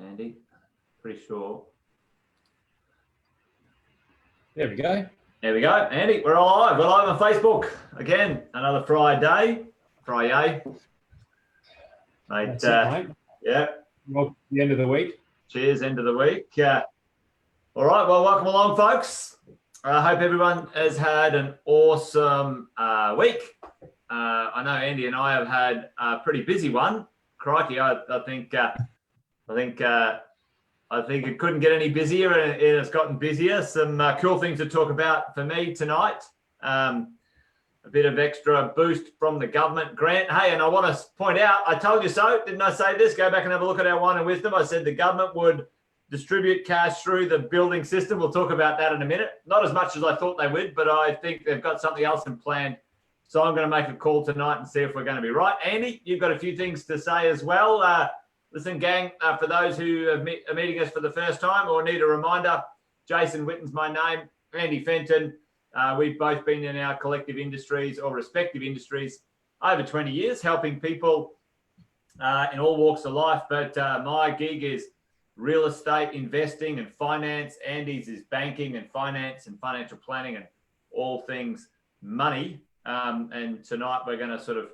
Andy, pretty sure. There we go. There we go. Andy, we're all live. We're live on Facebook. Again, another Friday. Mate, That's it, mate. Yeah. Well, the end of the week. Cheers, end of the week. All right, well, welcome along, folks. I hope everyone has had an awesome week. I know Andy and I have had a pretty busy one. Crikey, I think it couldn't get any busier, and it has gotten busier. Some cool things to talk about for me tonight. A bit of extra boost from the government grant. Hey, and I want to point out, I told you so, didn't I say this? Go back and have a look at our Wine and Wisdom. I said the government would distribute cash through the building system. We'll talk about that in a minute. Not as much as I thought they would, but I think they've got something else in plan. So I'm going to make a call tonight and see if we're going to be right. Andy, you've got a few things to say as well. Listen, gang, for those who are meeting us for the first time or need a reminder, Jason Witten's my name, Andy Fenton. We've both been in our collective industries or respective industries over 20 years, helping people in all walks of life. But my gig is real estate investing and finance. Andy's is banking and finance and financial planning and all things money. And tonight we're going to sort of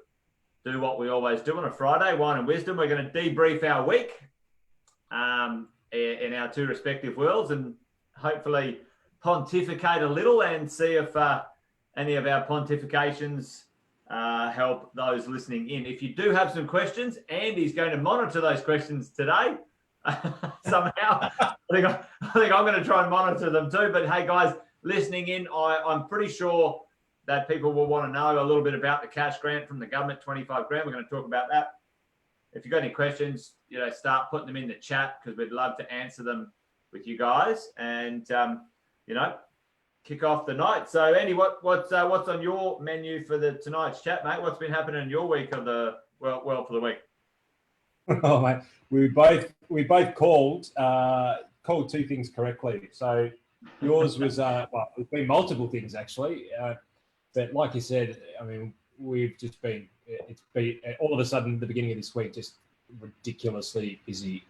do what we always do on a Friday, Wine and Wisdom. We're going to debrief our week in our two respective worlds and hopefully pontificate a little and see if any of our pontifications help those listening in. If you do have some questions, Andy's going to monitor those questions today. Somehow, I think I'm going to try and monitor them too. But hey, guys, listening in, I'm pretty sure that people will want to know a little bit about the cash grant from the government, 25 grand. We're going to talk about that. If you've got any questions, start putting them in the chat because we'd love to answer them with you guys and, kick off the night. So, Andy, what's on your menu for tonight's chat, mate? What's been happening in your week of the for the week? Oh, mate, we both called two things correctly. So yours was it's been multiple things actually. But like you said, I mean, it's been all of a sudden at the beginning of this week, just ridiculously busy.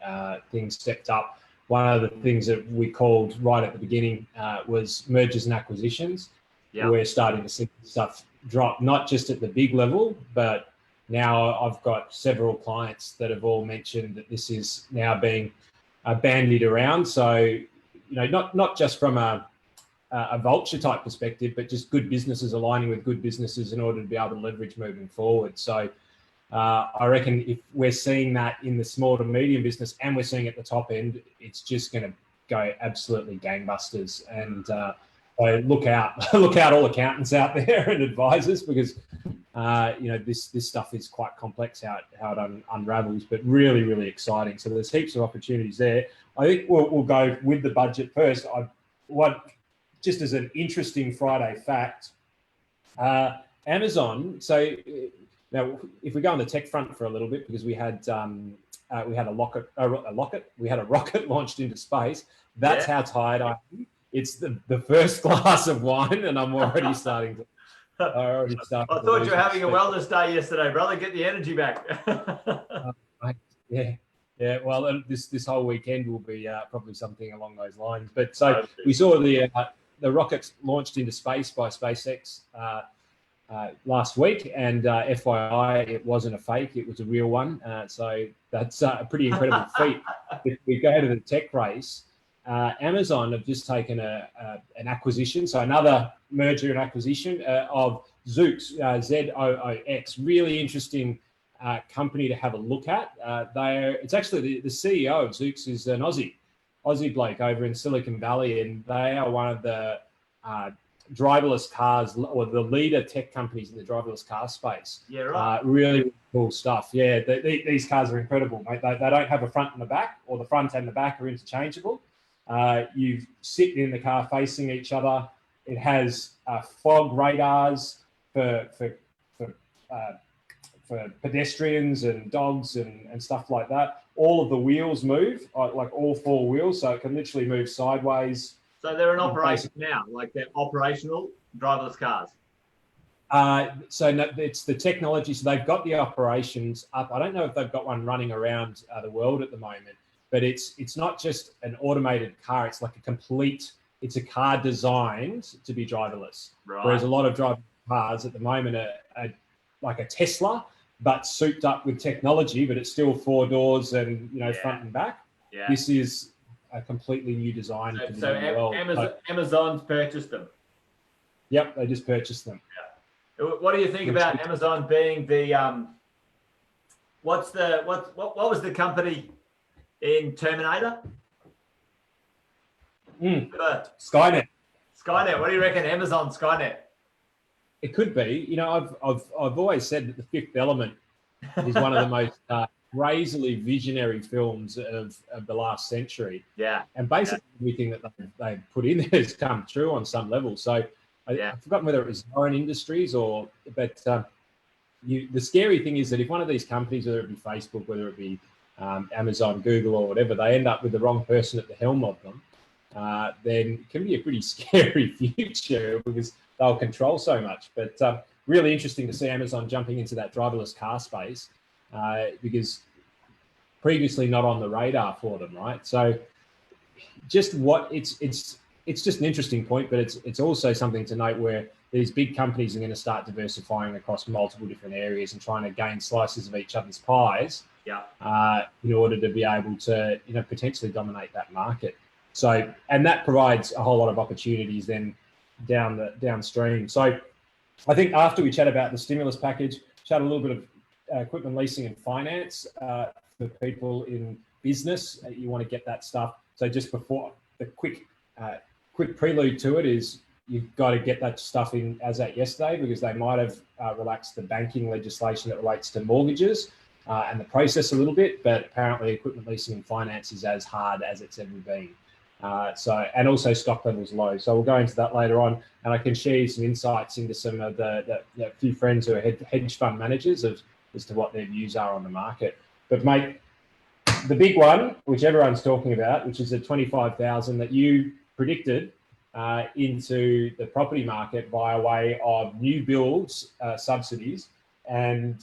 Things stepped up. One of the things that we called right at the beginning was mergers and acquisitions. Yeah. We're starting to see stuff drop, not just at the big level, but now I've got several clients that have all mentioned that this is now being bandied around. So, not just from a vulture type perspective, but just good businesses aligning with good businesses in order to be able to leverage moving forward. So I reckon if we're seeing that in the small to medium business and we're seeing at the top end, it's just going to go absolutely gangbusters. And so look out all accountants out there and advisors because, this stuff is quite complex how it unravels, but really, really exciting. So there's heaps of opportunities there. I think we'll go with the budget first. Just as an interesting Friday fact, Amazon. So now, if we go on the tech front for a little bit, because we had a rocket launched into space. That's how tired I am. It's the first glass of wine, and I'm already starting to. I thought you were having a wellness day yesterday, brother. Get the energy back. Yeah. Well, this whole weekend will be probably something along those lines. But so we saw the rockets launched into space by SpaceX last week, and FYI, it wasn't a fake; it was a real one. So that's a pretty incredible feat. If we go to the tech race, Amazon have just taken an acquisition, so another merger and acquisition of Zoox, ZOOX. Really interesting company to have a look at. It's actually the CEO of Zoox is an Aussie bloke over in Silicon Valley, and they are one of the driverless cars or the leader tech companies in the driverless car space. Yeah, right. Really cool stuff. Yeah, these cars are incredible, mate. They don't have a front and a back, or the front and the back are interchangeable. You sit in the car facing each other. It has fog radars for pedestrians and dogs and stuff like that. All of the wheels move, like all four wheels, so it can literally move sideways. So they're in operation now, like they're operational driverless cars. So no, it's the technology. So they've got the operations up. I don't know if they've got one running around the world at the moment, but it's not just an automated car. It's like it's a car designed to be driverless. Right. Whereas a lot of driverless cars at the moment are like a Tesla, but souped up with technology, but it's still 4 doors and, front and back. Yeah. This is a completely new design for the new world. Amazon's purchased them. Yep, they just purchased them. Yeah. What do you think about Amazon being the what was the company in Terminator? Skynet. Skynet. What do you reckon? Amazon Skynet. It could be. I've always said that The Fifth Element is one of the most crazily visionary films of the last century. Yeah. And basically everything that they put in there has come true on some level. So I've forgotten whether it was Zoran Industries but the scary thing is that if one of these companies, whether it be Facebook, whether it be Amazon, Google, or whatever, they end up with the wrong person at the helm of them, then it can be a pretty scary future because they'll control so much. But really interesting to see Amazon jumping into that driverless car space because previously not on the radar for them, right? So just it's just an interesting point, but it's also something to note where these big companies are going to start diversifying across multiple different areas and trying to gain slices of each other's pies in order to be able to potentially dominate that market. So, and that provides a whole lot of opportunities then downstream. So I think after we chat about the stimulus package, chat a little bit of equipment leasing and finance for people in business. You want to get that stuff. So just before the quick prelude to it is you've got to get that stuff in as at yesterday because they might have relaxed the banking legislation that relates to mortgages and the process a little bit, but apparently equipment leasing and finance is as hard as it's ever been. And also stock levels low. So we'll go into that later on, and I can share you some insights into some of the few friends who are hedge fund managers as to what their views are on the market. But mate, the big one, which everyone's talking about, which is the 25,000 that you predicted into the property market via way of new builds subsidies and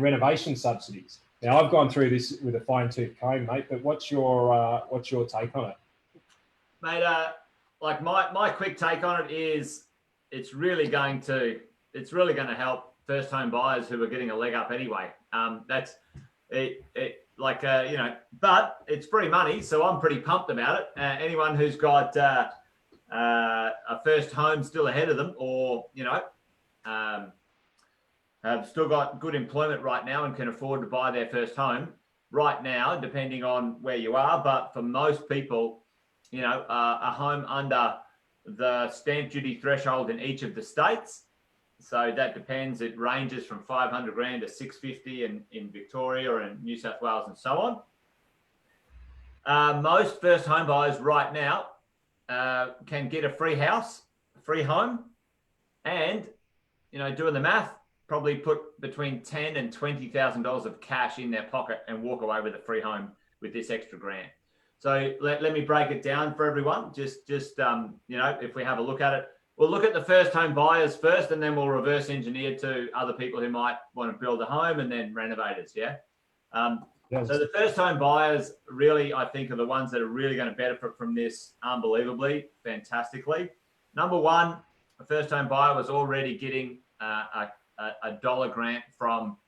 renovation subsidies. Now I've gone through this with a fine-tooth comb, mate. But what's your take on it? Mate, like my quick take on it is it's really going to help first home buyers who are getting a leg up anyway. That's it but it's free money, so I'm pretty pumped about it. Anyone who's got a first home still ahead of them, or have still got good employment right now and can afford to buy their first home right now, depending on where you are. But for most people, a home under the stamp duty threshold in each of the states. So that depends. It ranges from 500 grand to 650 in Victoria and New South Wales and so on. Most first home buyers right now can get a free house, a free home, and doing the math, probably put between $10,000 and $20,000 of cash in their pocket and walk away with a free home with this extra grant. So let me break it down for everyone. Just if we have a look at it, we'll look at the first home buyers first, and then we'll reverse engineer to other people who might want to build a home, and then renovators. Yeah. Yes. So the first home buyers really, I think, are the ones that are really going to benefit from this unbelievably, fantastically. Number one, a first home buyer was already getting a dollar grant from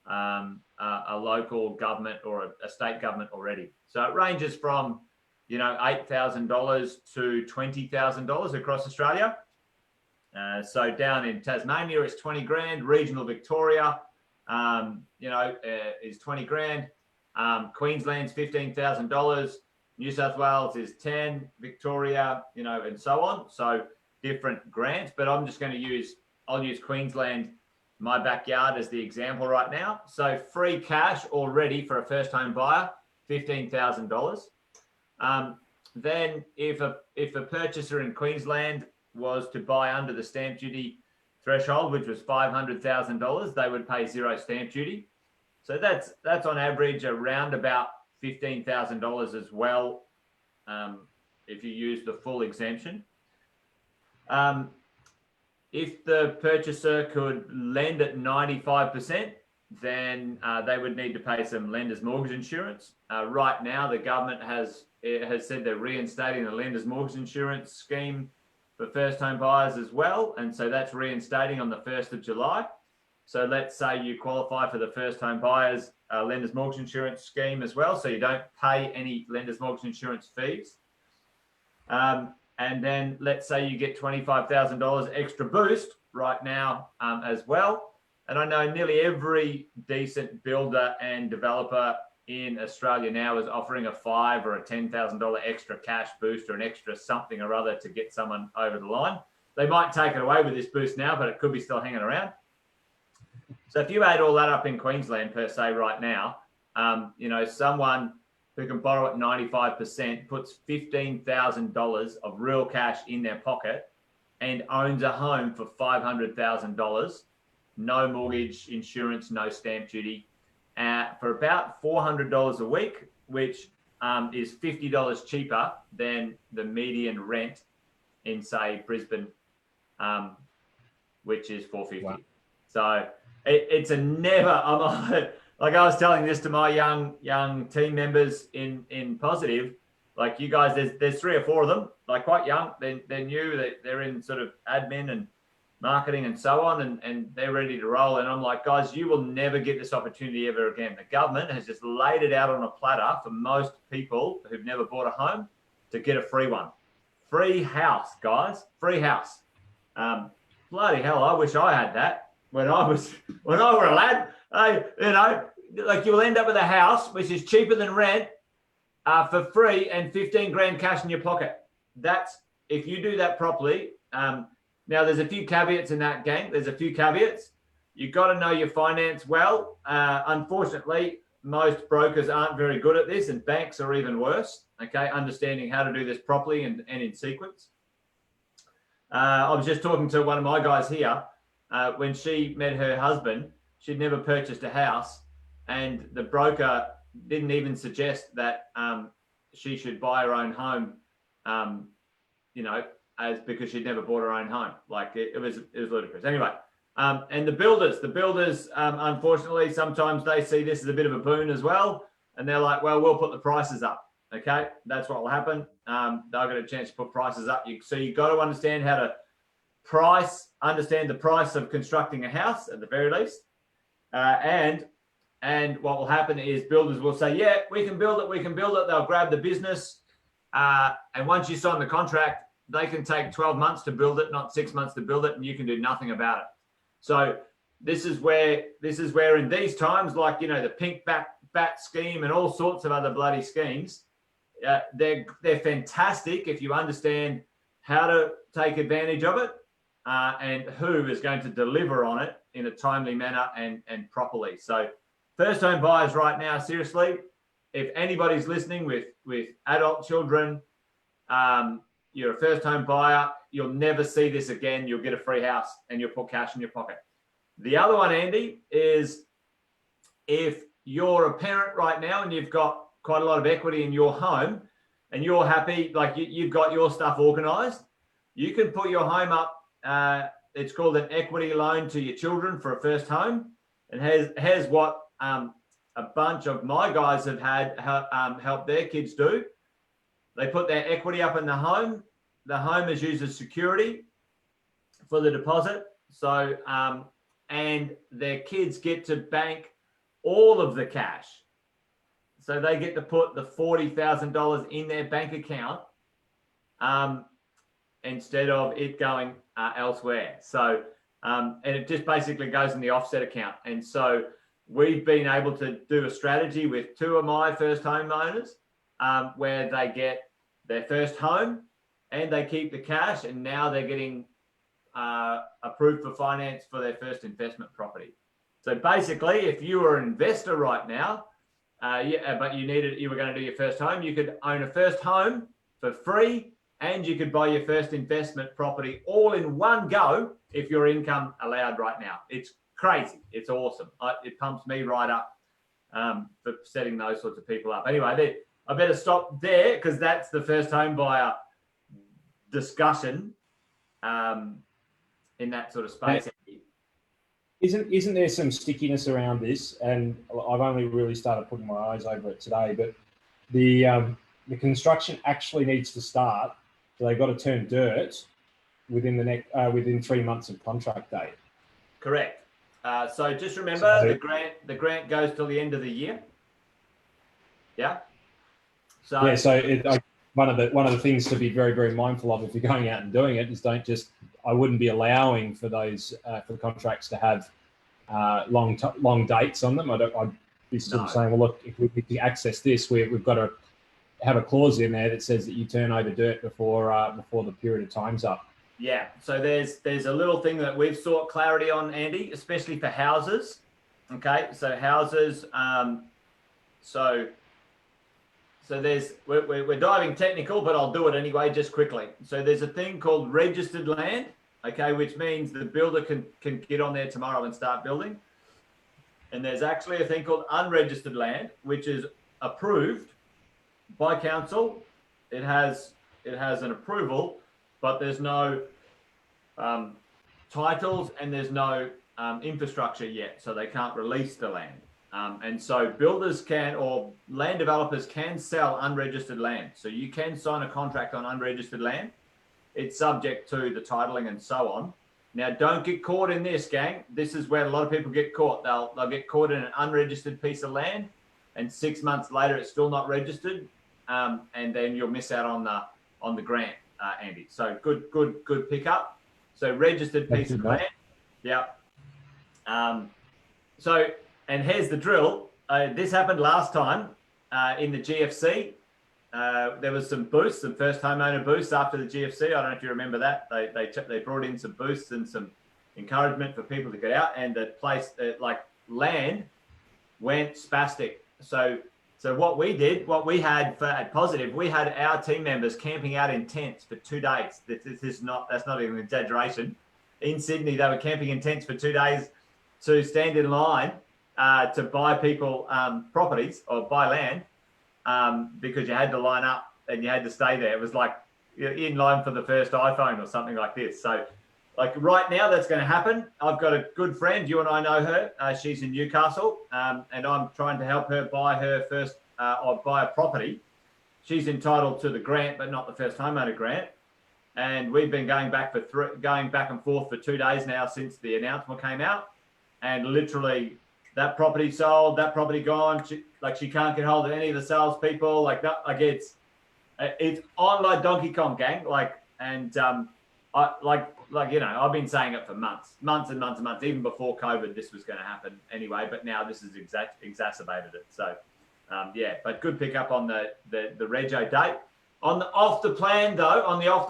a local government or a state government already. So it ranges from, $8,000 to $20,000 across Australia. So down in Tasmania, it's 20 grand. Regional Victoria, is 20 grand. Queensland's $15,000. New South Wales is 10. Victoria, and so on. So different grants, but I'm just going to I'll use Queensland, my backyard, as the example right now. So free cash already for a first home buyer, $15,000. Then if a purchaser in Queensland was to buy under the stamp duty threshold, which was $500,000, they would pay zero stamp duty. So that's on average around about $15,000 as well, if you use the full exemption. If the purchaser could lend at 95%, then they would need to pay some lender's mortgage insurance. Right now, the government has said they're reinstating the lender's mortgage insurance scheme for first home buyers as well. And so that's reinstating on the 1st of July. So let's say you qualify for the first home buyers lender's mortgage insurance scheme as well. So you don't pay any lender's mortgage insurance fees. And then let's say you get $25,000 extra boost right now as well. And I know nearly every decent builder and developer in Australia now is offering a $5,000 or a $10,000 extra cash boost or an extra something or other to get someone over the line. They might take it away with this boost now, but it could be still hanging around. So if you add all that up in Queensland per se right now, someone who can borrow at 95% puts $15,000 of real cash in their pocket and owns a home for $500,000, no mortgage insurance, no stamp duty, for about $400 a week, which is $50 cheaper than the median rent in, say, Brisbane, which is $450. Wow. So it's a never. Like I was telling this to my young team members in Positive, like you guys, there's 3 or 4 of them, like quite young. They're new, they're in sort of admin and marketing and so on, and they're ready to roll. And I'm like, guys, you will never get this opportunity ever again. The government has just laid it out on a platter for most people who've never bought a home to get a free one. Free house, guys, free house. Bloody hell, I wish I had that when I were a lad. Like you'll end up with a house which is cheaper than rent for free and 15 grand cash in your pocket. That's if you do that properly. Now, there's a few caveats in that game. There's a few caveats. You've got to know your finance well. Unfortunately, most brokers aren't very good at this, and banks are even worse, okay, understanding how to do this properly and in sequence. I was just talking to one of my guys here. When she met her husband, she'd never purchased a house, and the broker didn't even suggest that she should buy her own home, because she'd never bought her own home. Like it was ludicrous. Anyway, and the builders, unfortunately, sometimes they see this as a bit of a boon as well, and they're like, well, we'll put the prices up. Okay, that's what will happen. They'll get a chance to put prices up. So you've got to understand how to understand the price of constructing a house at the very least. And what will happen is builders will say, yeah, we can build it. They'll grab the business. And once you sign the contract, they can take 12 months to build it, not 6 months to build it, and you can do nothing about it. So this is where in these times, like, the pink bat scheme and all sorts of other bloody schemes, they're fantastic if you understand how to take advantage of it and who is going to deliver on it in a timely manner and properly. So first home buyers right now, seriously, if anybody's listening with adult children, you're a first home buyer, you'll never see this again. You'll get a free house and you'll put cash in your pocket. The other one, Andy, is if you're a parent right now and you've got quite a lot of equity in your home and you're happy, like you've got your stuff organized, you can put your home up. It's called an equity loan to your children for a first home. And here's what a bunch of my guys have had help their kids do. They put their equity up in the home. The home is used as security for the deposit. So, and their kids get to bank all of the cash. So they get to put the $40,000 in their bank account instead of it going elsewhere. So, and it just basically goes in the offset account. And so we've been able to do a strategy with 2 of my first homeowners where they get their first home and they keep the cash, and now they're getting approved for finance for their first investment property. So basically, if you were an investor right now, but you were going to do your first home, you could own a first home for free, and you could buy your first investment property all in one go if your income allowed right now. It's crazy. It's awesome. It pumps me right up for setting those sorts of people up. Anyway, I better stop there because that's the first home buyer discussion in that sort of space. Isn't there some stickiness around this? And I've only really started putting my eyes over it today, but the construction actually needs to start. So they've got to turn dirt within within 3 months of contract date. Correct. So just remember, the grant goes till the end of the year. Yeah. So yeah. So one of the things to be very, very mindful of if you're going out and doing it is don't just. I wouldn't be allowing for those for contracts to have long dates on them. I'd be sort of saying, well, look, if we need to access this, we've got to have a clause in there that says that you turn over dirt before the period of time's up. Yeah. So there's a little thing that we've sought clarity on, Andy, especially for houses. Okay. So houses. So we're diving technical, but I'll do it anyway, just quickly. So there's a thing called registered land, okay, which means the builder can get on there tomorrow and start building. And there's actually a thing called unregistered land, which is approved by council. It has an approval, but there's no titles and there's no infrastructure yet, so they can't release the land. And so builders can, or land developers can sell unregistered land. So you can sign a contract on unregistered land. It's subject to the titling and so on. Now, don't get caught in this, gang. This is where a lot of people get caught. They'll get caught in an unregistered piece of land, and 6 months later, it's still not registered, and then you'll miss out on the grant, Andy. So good pickup. So registered piece of land. Yeah. And here's the drill. This happened last time in the GFC. There was some boosts, some first homeowner boosts after the GFC. I don't know if you remember that. They brought in some boosts and some encouragement for people to get out, and the place, like land, went spastic. So what we did, what we had at Positive, we had our team members camping out in tents for 2 days. That's not even an exaggeration. In Sydney, they were camping in tents for 2 days to stand in line to buy people properties or buy land, because you had to line up and you had to stay there. It was like you're in line for the first iPhone or something like this. So like right now that's going to happen. I've got a good friend, you and I know her. She's in Newcastle, and I'm trying to help her buy her first or buy a property. She's entitled to the grant, but not the first homeowner grant. And we've been going back and forth for 2 days now since the announcement came out, and literally that property sold, that property gone. She can't get hold of any of the salespeople. It's on like Donkey Kong, gang. I've been saying it for months and months. Even before COVID, this was going to happen anyway. But now this has exacerbated it. So, but good pickup on the rego date. On the off the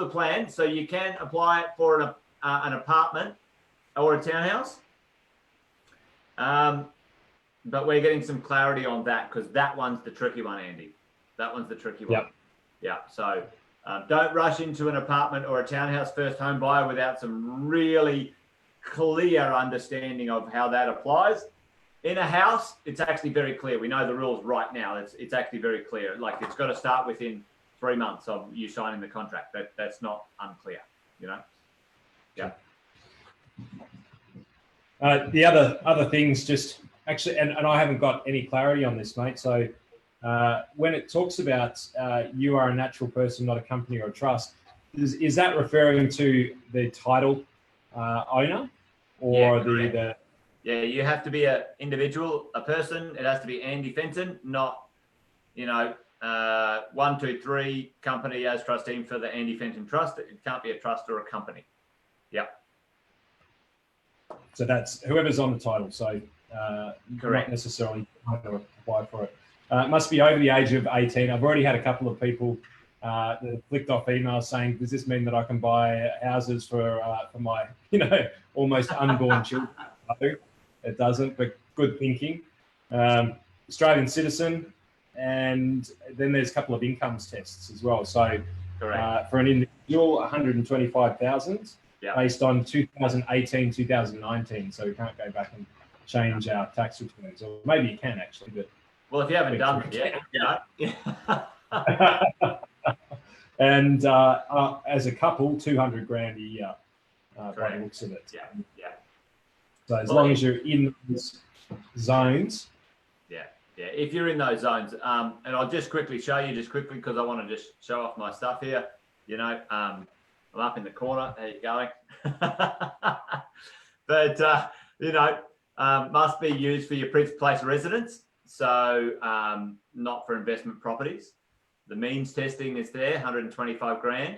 plan, so you can apply it for an apartment or a townhouse. But we're getting some clarity on that, because that one's the tricky one, Andy. That one's the tricky one. Yep. Yeah. So don't rush into an apartment or a townhouse first home buyer without some really clear understanding of how that applies. In a house, it's actually very clear. We know the rules right now. It's actually very clear. Like, it's got to start within 3 months of you signing the contract. That's not unclear, you know? Yeah. The other things, just actually, and I haven't got any clarity on this, mate. So when it talks about you are a natural person, not a company or a trust, is that referring to the title owner, or the? Yeah, you have to be an individual, a person. It has to be Andy Fenton, not 123 company as trustee for the Andy Fenton Trust. It can't be a trust or a company. Yeah. So that's whoever's on the title. So correct. Not necessarily have to apply for it. Must be over the age of 18. I've already had a couple of people that have flicked off emails saying, "Does this mean that I can buy houses for my almost unborn children?" No, it doesn't. But good thinking. Australian citizen, and then there's a couple of incomes tests as well. So for an individual, 125,000. Yeah. Based on 2018, 2019. So we can't go back and change our tax returns, or maybe you can actually, but well, if you haven't done it yet, and as a couple, 200 grand a year by the looks of it. Yeah. So as long as you're in those zones. Yeah, if you're in those zones, and I'll just quickly show you, because I want to just show off my stuff here. I'm up in the corner. There you go. But must be used for your principal place of residence, so not for investment properties. The means testing is there, 125 grand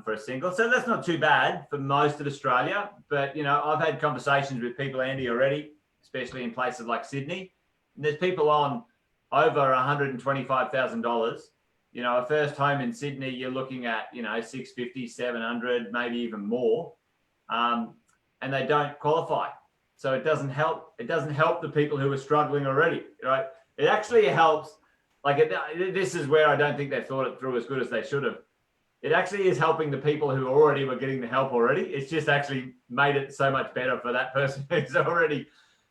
for a single, so that's not too bad for most of Australia. But I've had conversations with people, Andy, already, especially in places like Sydney. There's people on over $125,000. A first home in Sydney, you're looking at, 650, 700, maybe even more. And they don't qualify. So it doesn't help. It doesn't help the people who are struggling already, right? It actually helps. This is where I don't think they thought it through as good as they should have. It actually is helping the people who already were getting the help already. It's just actually made it so much better for that person who's already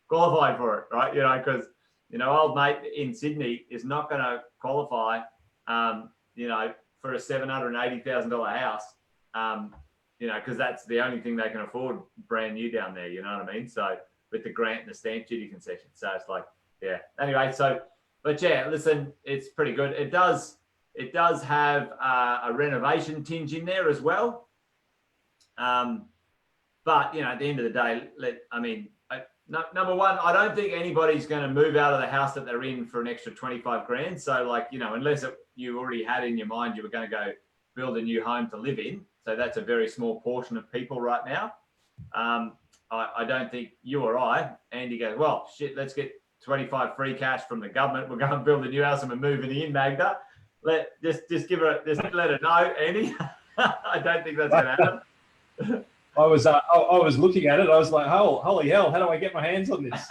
qualified for it, right? Because old mate in Sydney is not going to qualify, for a $780,000 house, because that's the only thing they can afford brand new down there. You know what I mean? So with the grant and the stamp duty concession, so it's like, yeah. Anyway, but yeah, listen, it's pretty good. It does have a renovation tinge in there as well. But at the end of the day, number one, I don't think anybody's going to move out of the house that they're in for an extra 25 grand. So unless you already had in your mind you were going to go build a new home to live in. So that's a very small portion of people right now. I don't think you or I, Andy, goes, well, shit, let's get 25 free cash from the government. We're going to build a new house and we're moving in, Magda. Just let her know, Andy. I don't think that's going to happen. I was looking at it. I was like, holy hell, how do I get my hands on this?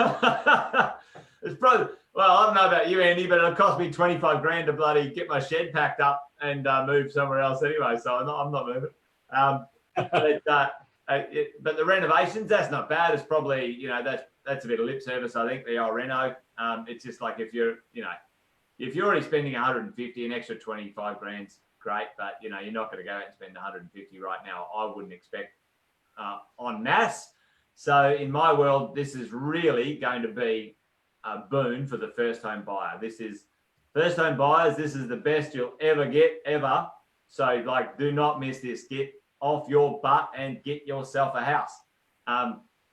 It's probably, well, I don't know about you, Andy, but it'll cost me 25 grand to bloody get my shed packed up and move somewhere else anyway. So I'm not moving. But the renovations, that's not bad. It's probably, that's a bit of lip service, I think, the old reno. It's just like if you're already spending 150, an extra 25 grand's great, but you're not going to go out and spend 150 right now. I wouldn't expect en masse. So in my world, this is really going to be a boon for the first home buyer. This is first home buyers. This is the best you'll ever get ever. So do not miss this. Get off your butt and get yourself a house.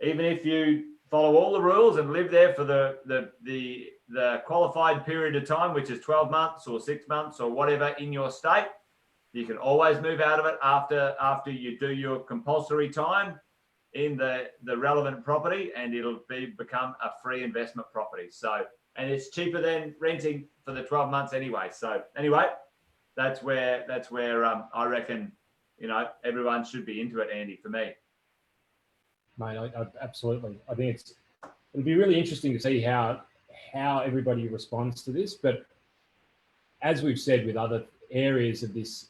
Even if you follow all the rules and live there for the qualified period of time, which is 12 months or 6 months or whatever in your state, you can always move out of it after you do your compulsory time in the relevant property, and it'll become a free investment property. So, and it's cheaper than renting for the 12 months anyway. So anyway, that's where I reckon everyone should be into it, Andy, for me. Mate, I absolutely. I think it'll be really interesting to see how everybody responds to this. But as we've said with other areas of this,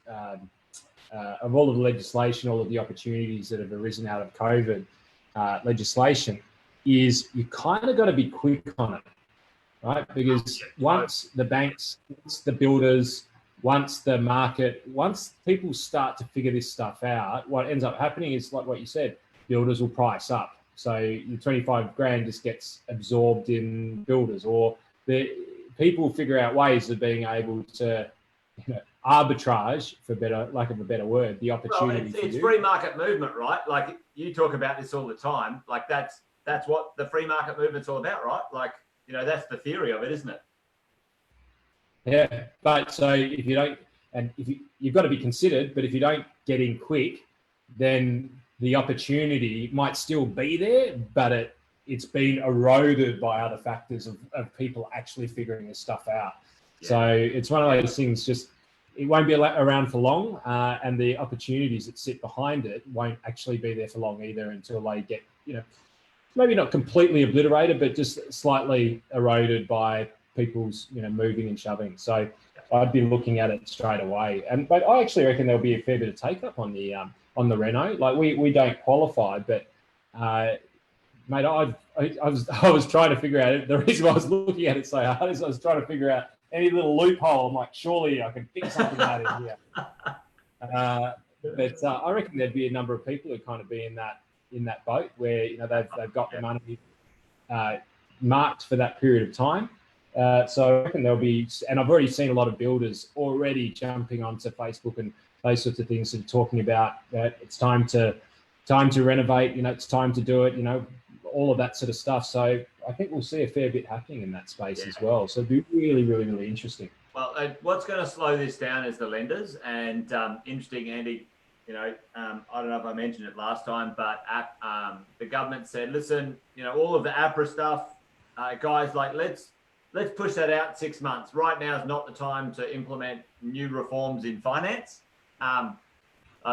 of all of the legislation, all of the opportunities that have arisen out of COVID legislation, is you kind of got to be quick on it, right? Because once the banks, once the builders, once the market, once people start to figure this stuff out, what ends up happening is like what you said, builders will price up. So the 25 grand just gets absorbed in builders, or the people figure out ways of being able to arbitrage, for lack of a better word, the opportunity. Well, it's free market movement, right? Like you talk about this all the time. Like that's what the free market movement's all about, right? Like, that's the theory of it, isn't it? Yeah, but so if you don't, and if you've got to be considered, but if you don't get in quick, then the opportunity might still be there, but it's been eroded by other factors of people actually figuring this stuff out. Yeah. So it's one of those things, just it won't be around for long, and the opportunities that sit behind it won't actually be there for long either, until they get, maybe not completely obliterated, but just slightly eroded by people's, moving and shoving. So I'd be looking at it straight away. But I actually reckon there'll be a fair bit of take up on the reno. Like we don't qualify, but mate, I was trying to figure out it. The reason why I was looking at it so hard is I was trying to figure out any little loophole. I'm like, surely I can fix something out in here. But I reckon there'd be a number of people who kind of be in that in that boat where they've got the money marked for that period of time. So I reckon there'll be, and I've already seen a lot of builders already jumping onto Facebook and those sorts of things and talking about that it's time to renovate, it's time to do it, all of that sort of stuff. So I think we'll see a fair bit happening in that space as well. So it'll be really, really, really interesting. Well, what's going to slow this down is the lenders. And interesting, Andy, I don't know if I mentioned it last time, but the government said, listen, all of the APRA stuff, guys, like let's push that out 6 months. Right now is not the time to implement new reforms in finance. I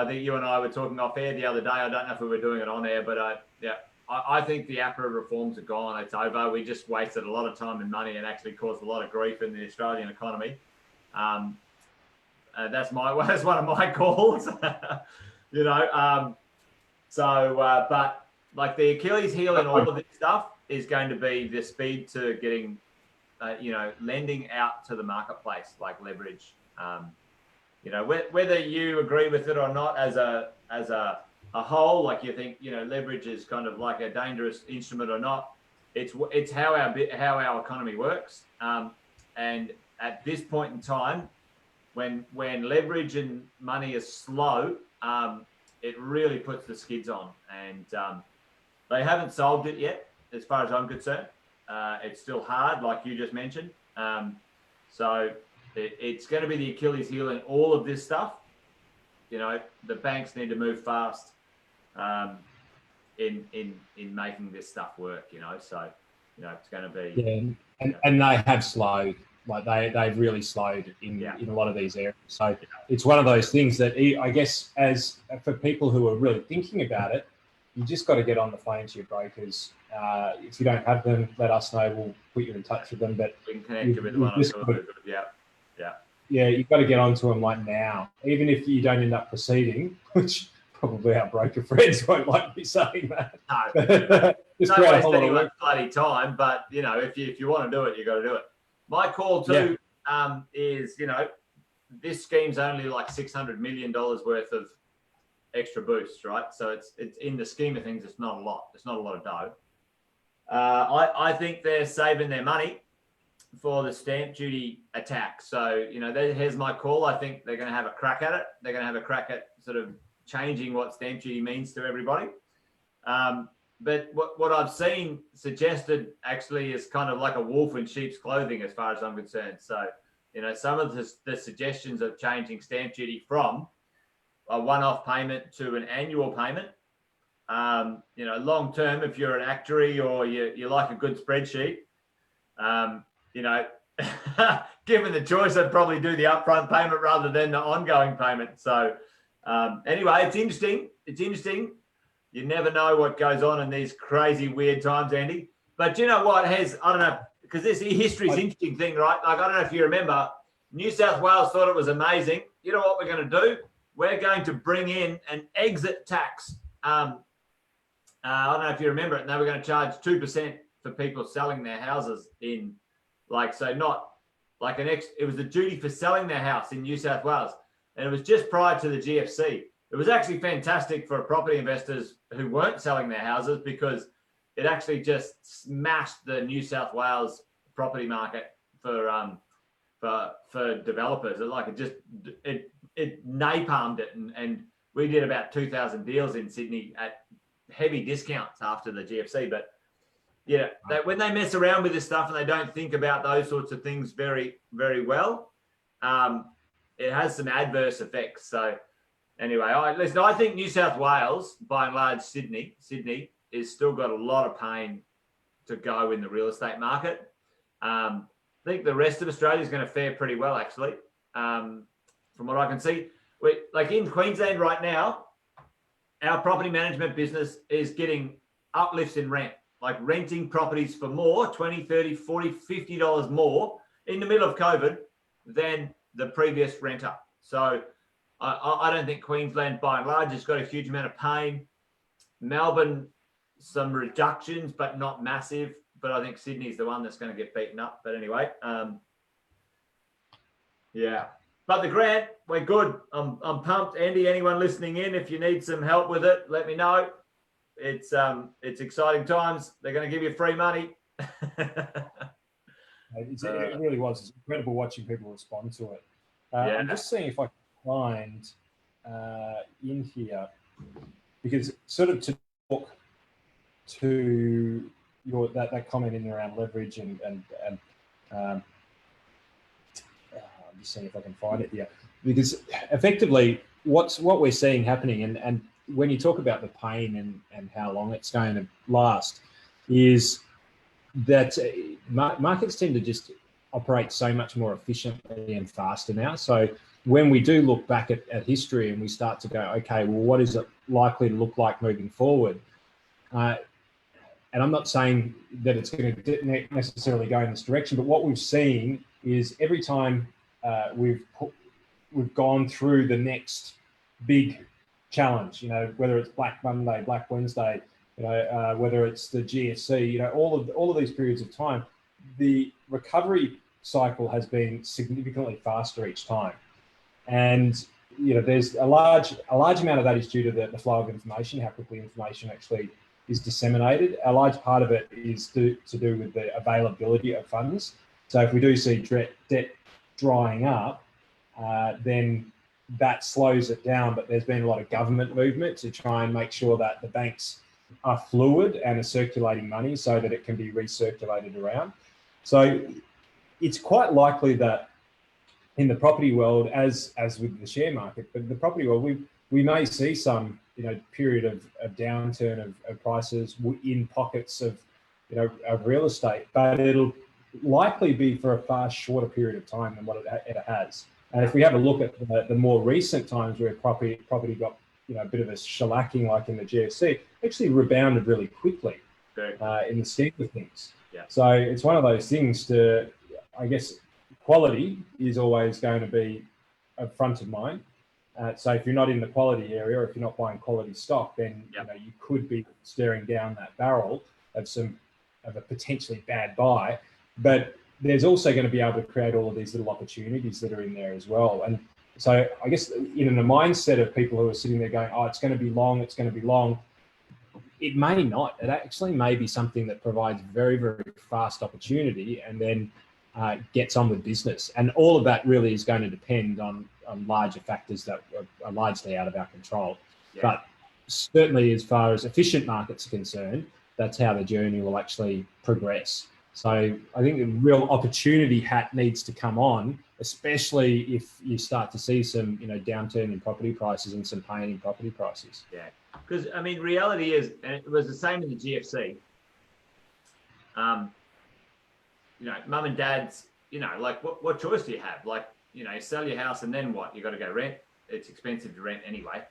think you and I were talking off air the other day. I don't know if we were doing it on air, but I think the APRA reforms are gone. It's over. We just wasted a lot of time and money and actually caused a lot of grief in the Australian economy. That's one of my calls. But like the Achilles heel in all of this stuff is going to be the speed to getting, lending out to the marketplace, like leverage. Whether you agree with it or not as a whole, like you think, leverage is kind of like a dangerous instrument or not. It's how our economy works. And at this point in time, when leverage and money is slow, it really puts the skids on. And they haven't solved it yet, as far as I'm concerned. It's still hard, like you just mentioned. So it's going to be the Achilles heel in all of this stuff. The banks need to move fast in making this stuff work. So it's going to be and they have slowed. Like they've really slowed in a lot of these areas. So it's one of those things that I guess as for people who are really thinking about it, you just got to get on the phone to your brokers. If you don't have them, let us know. We'll put you in touch with them. But we can connect you with one or two. Yeah, you've got to get onto them like now, even if you don't end up proceeding, which probably our broker friends won't like me saying that. No, just don't create a waste whole lot of anyone's work. bloody time. But if you want to do it, you got to do it. My call too is this scheme's only like $600 million worth of extra boosts, right? So it's in the scheme of things, it's not a lot. It's not a lot of dough. I think they're saving their money for the stamp duty attack. So, here's my call. I think they're going to have a crack at it. They're going to have a crack at sort of changing what stamp duty means to everybody. But what I've seen suggested actually is kind of like a wolf in sheep's clothing as far as I'm concerned. So, some of the suggestions of changing stamp duty from a one-off payment to an annual payment. Long term, if you're an actuary or you like a good spreadsheet, given the choice, I'd probably do the upfront payment rather than the ongoing payment. So anyway, it's interesting. It's interesting. You never know what goes on in these crazy, weird times, Andy. But you know what I don't know, because this history's an interesting thing, right? Like, I don't know if you remember, New South Wales thought it was amazing. You know what we're going to do? We're going to bring in an exit tax. I don't know if you remember it. And they were going to charge 2% for people selling their houses in, not like it was the duty for selling their house in New South Wales. And it was just prior to the GFC. It was actually fantastic for property investors who weren't selling their houses because it actually just smashed the New South Wales property market for developers. It napalmed it, and we did about 2,000 deals in Sydney at heavy discounts after the GFC. But when they mess around with this stuff and they don't think about those sorts of things very, very well, it has some adverse effects. So anyway, I think New South Wales, by and large, Sydney is still got a lot of pain to go in the real estate market. I think the rest of Australia is going to fare pretty well, actually, from what I can see. Like in Queensland right now, our property management business is getting uplifts in rent, like renting properties for more, $20, $30, $40, $50 more in the middle of COVID than the previous renter. So I don't think Queensland, by and large, has got a huge amount of pain. Melbourne, some reductions, but not massive. But I think Sydney's the one that's going to get beaten up. But anyway, But the grant, we're good. I'm pumped. Andy, anyone listening in, if you need some help with it, let me know. it's exciting times. They're going to give you free money. It really was. It's incredible watching people respond to it. Yeah. I'm just seeing if I can find in here, because sort of to talk to that comment in around leverage and I'm just seeing if I can find it here, because effectively what we're seeing happening, and when you talk about the pain and how long it's going to last, is that markets tend to just operate so much more efficiently and faster now. So when we do look back at history and we start to go, okay, well, what is it likely to look like moving forward? And I'm not saying that it's going to necessarily go in this direction, but what we've seen is every time we've gone through the next big challenge, whether it's Black Monday, Black Wednesday, whether it's the GFC, all of these periods of time, the recovery cycle has been significantly faster each time. And there's a large amount of that is due to the flow of information, how quickly information actually is disseminated. A large part of it is to do with the availability of funds. So if we do see debt drying up, then that slows it down. But there's been a lot of government movement to try and make sure that the banks are fluid and are circulating money so that it can be recirculated around. So it's quite likely that in the property world, as with the share market, but the property world, we may see some period of downturn of prices in pockets of real estate, but it'll likely be for a far shorter period of time than what it has. And if we have a look at the more recent times where property got a bit of a shellacking, like in the GFC, actually rebounded really quickly in the scheme of things. Yeah. So it's one of those things I guess, quality is always going to be a front of mind. So if you're not in the quality area, or if you're not buying quality stock, then you could be staring down that barrel of a potentially bad buy. But there's also going to be able to create all of these little opportunities that are in there as well. And so I guess in the mindset of people who are sitting there going, oh, it's going to be long, it may not. It actually may be something that provides very, very fast opportunity and then gets on with business. And all of that really is going to depend on larger factors that are largely out of our control. Yeah. But certainly as far as efficient markets are concerned, that's how the journey will actually progress. So I think the real opportunity hat needs to come on, especially if you start to see some, downturn in property prices and some pain in property prices. Yeah, because reality is, and it was the same in the GFC. Mum and dad's, what choice do you have? Sell your house and then what? You got to go rent. It's expensive to rent anyway.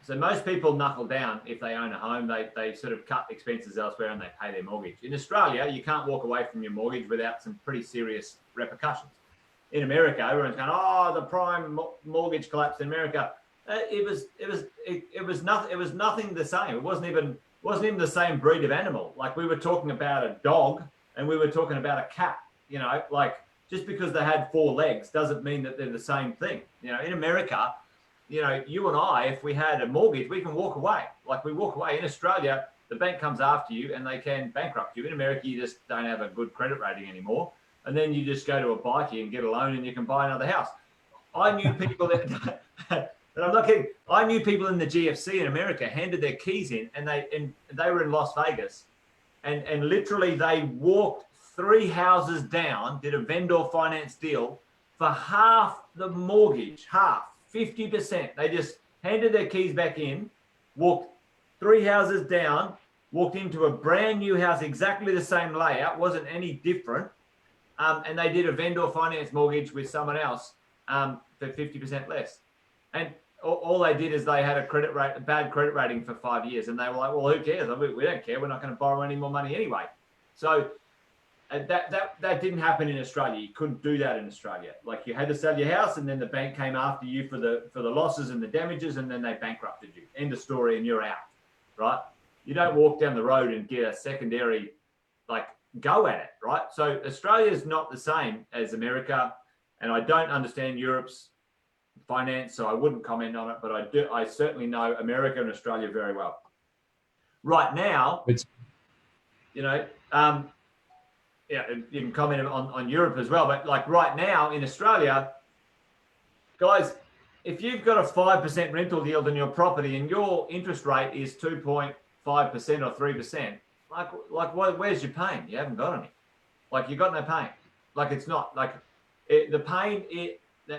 So most people knuckle down if they own a home. They sort of cut expenses elsewhere and they pay their mortgage. In Australia, you can't walk away from your mortgage without some pretty serious repercussions. In America, everyone's going, oh, the prime mortgage collapsed in America. It was nothing the same. It wasn't even the same breed of animal. Like, we were talking about a dog and we were talking about a cat. Just because they had 4 legs doesn't mean that they're the same thing. In America, you and I, if we had a mortgage, we can walk away. Like, we walk away. In Australia, the bank comes after you and they can bankrupt you. In America, you just don't have a good credit rating anymore. And then you just go to a bikie and get a loan and you can buy another house. I knew people that, and I'm not kidding, I knew people in the GFC in America handed their keys in and they were in Las Vegas and literally they walked 3 houses down, did a vendor finance deal for half the mortgage, 50%. They just handed their keys back in, walked 3 houses down, walked into a brand new house, exactly the same layout, wasn't any different. And they did a vendor finance mortgage with someone else for 50% less. And all they did is they had a bad credit rating for 5 years. And they were like, well, who cares? We don't care. We're not going to borrow any more money anyway. So that didn't happen in Australia. You couldn't do that in Australia. Like, you had to sell your house and then the bank came after you for the losses and the damages and then they bankrupted you. End of story, and you're out, right? You don't walk down the road and get a secondary, go at it, right? So Australia is not the same as America, and I don't understand Europe's finance, so I wouldn't comment on it, but I certainly know America and Australia very well. right now, It's, you know, yeah, you can comment on Europe as well, but like right now in Australia, guys, if you've got a 5% rental yield on your property and your interest rate is 2.5% or 3%, where's your pain? You haven't got any. Like you got no pain. Like it's not like the pain.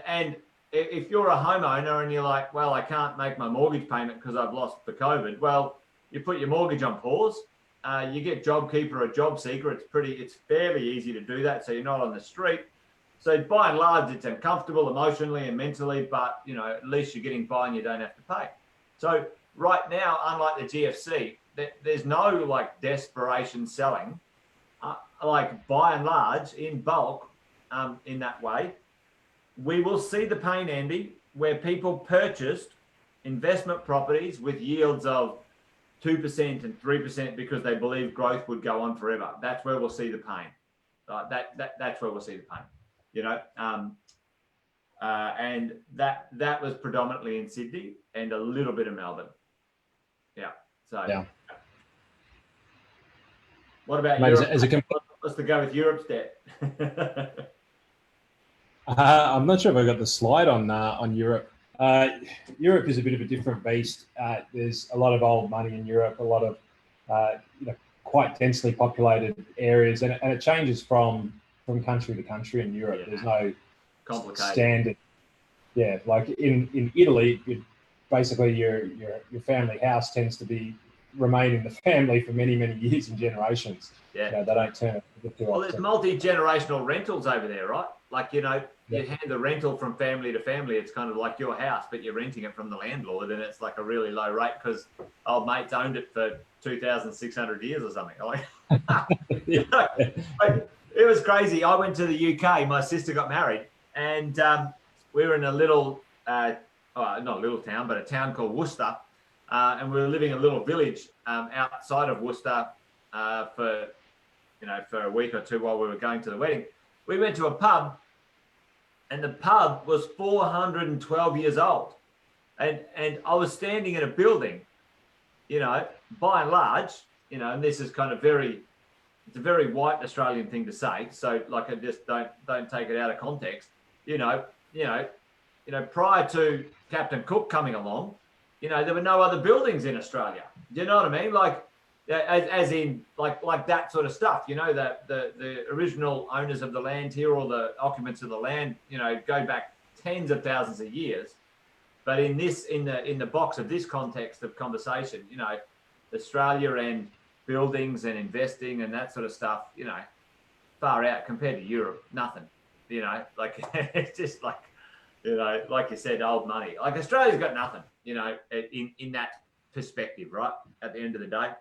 And if you're a homeowner and you're like, well, I can't make my mortgage payment because I've lost the COVID. Well, you put your mortgage on pause. You get JobKeeper or JobSeeker. It's fairly easy to do that, so you're not on the street. So by and large, it's uncomfortable emotionally and mentally, but you know at least you're getting by and you don't have to pay. So right now, unlike the GFC, there's no like desperation selling. Like by and large, in bulk, in that way, we will see the pain, Andy, where people purchased investment properties with yields of 2% and 3% because they believe growth would go on forever. That's where we'll see the pain. That's where we'll see the pain. You know, and that was predominantly in Sydney and a little bit of Melbourne. Yeah. So. yeah. What about Mate, Europe? What's the go with Europe's debt? I'm not sure if I got the slide on Europe. Europe is a bit of a different beast. There's a lot of old money in Europe, a lot of quite densely populated areas, and it changes from country to country in Europe. Yeah. There's no standard. Yeah, like in Italy, basically your family house tends to remain in the family for many years and generations. Yeah, they don't turn it. Well, there's multi-generational rentals over there, right? Like you hand the rental from family to family. It's kind of like your house, but you're renting it from the landlord, and it's like a really low rate because old mates owned it for 2,600 years or something. Like, it was crazy. I went to the UK. My sister got married, and we were in a little, not a little town, but a town called Worcester, and we were living in a little village outside of Worcester for a week or two while we were going to the wedding. We went to a pub, and the pub was 412 years old, and I was standing in a building, by and large, and this is kind of it's a very white Australian thing to say. So like, I just don't take it out of context. Prior to Captain Cook coming along, there were no other buildings in Australia. Do you know what I mean? Like, as in like that sort of stuff. That the original owners of the land here, or the occupants of the land, go back tens of thousands of years. But in the box of this context of conversation, Australia and buildings and investing and that sort of stuff, far out compared to Europe, nothing. It's just like, like you said, old money. Like Australia's got nothing, in that perspective, right? At the end of the day.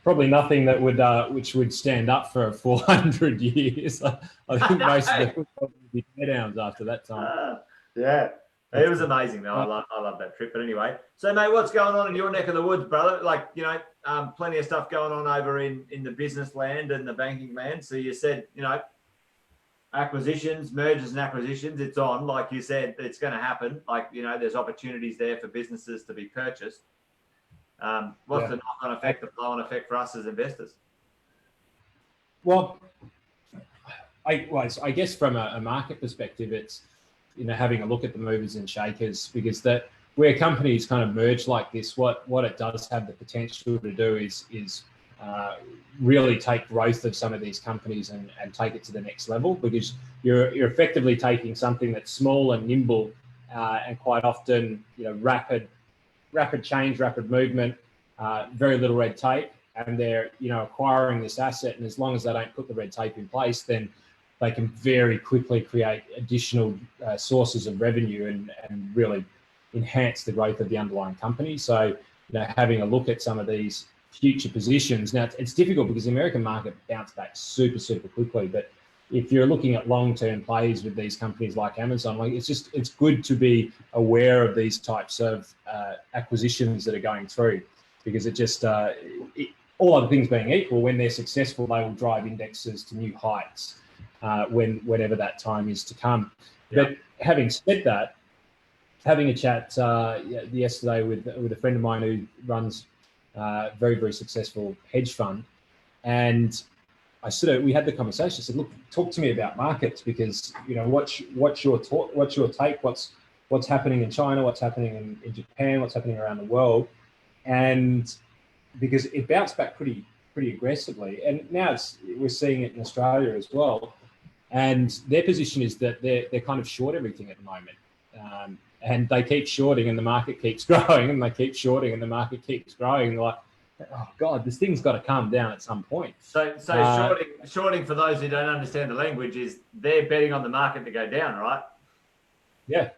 Probably nothing that would which would stand up for 400 years. I think most of them would be tear downs after that time. Yeah, it was amazing though. I love that trip. But anyway, so mate, what's going on in your neck of the woods, brother? Like, plenty of stuff going on over in the business land and the banking land. So you said, acquisitions, mergers and acquisitions, it's on. Like you said, it's going to happen. Like, there's opportunities there for businesses to be purchased. What's the knock-on effect, the flow-on effect for us as investors? Well, I guess from a market perspective, it's having a look at the movers and shakers, because that where companies kind of merge like this, what it does have the potential to do is really take growth of some of these companies and take it to the next level, because you're effectively taking something that's small and nimble and quite often rapid change, rapid movement, very little red tape, and they're acquiring this asset, and as long as they don't put the red tape in place, then they can very quickly create additional sources of revenue and really enhance the growth of the underlying company. So having a look at some of these future positions. Now, it's difficult because the American market bounced back super quickly, but if you're looking at long-term plays with these companies like Amazon, like it's good to be aware of these types of acquisitions that are going through, because it just all other things being equal, when they're successful, they will drive indexes to new heights whenever that time is to come. Yeah. But having said that, having a chat yesterday with a friend of mine who runs very, very successful hedge fund. And we had the conversation. I said, look, talk to me about markets, because, what's your take? What's happening in China? What's happening in Japan? What's happening around the world? And because it bounced back pretty aggressively, and now we're seeing it in Australia as well. And their position is that they're kind of short everything at the moment, and they keep shorting, and the market keeps growing, and they keep shorting, and the market keeps growing. They're like, oh God, this thing's got to come down at some point. So shorting, for those who don't understand the language, is they're betting on the market to go down, right? Yeah.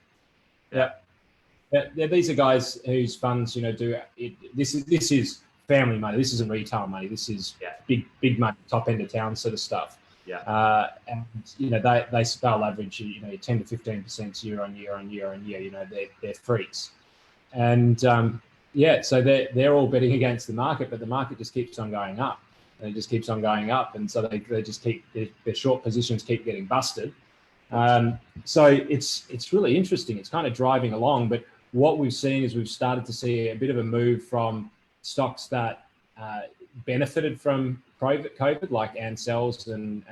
These are guys whose funds, do it. This is family money. This isn't retail money. This is big money, top end of town sort of stuff. Yeah. And they'll average 10 to 15% year on year. They're freaks, and so they're all betting against the market, but the market just keeps on going up. And it just keeps on going up, and so they just keep their short positions keep getting busted. So it's really interesting. It's kind of driving along, but what we've seen is we've started to see a bit of a move from stocks that benefited from COVID, like Ansell's and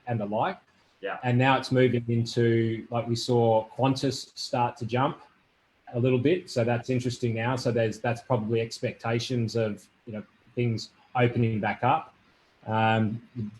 the like. Yeah. And now it's moving into, like, we saw Qantas start to jump a little bit. So that's interesting now. So that's probably expectations of, things opening back up.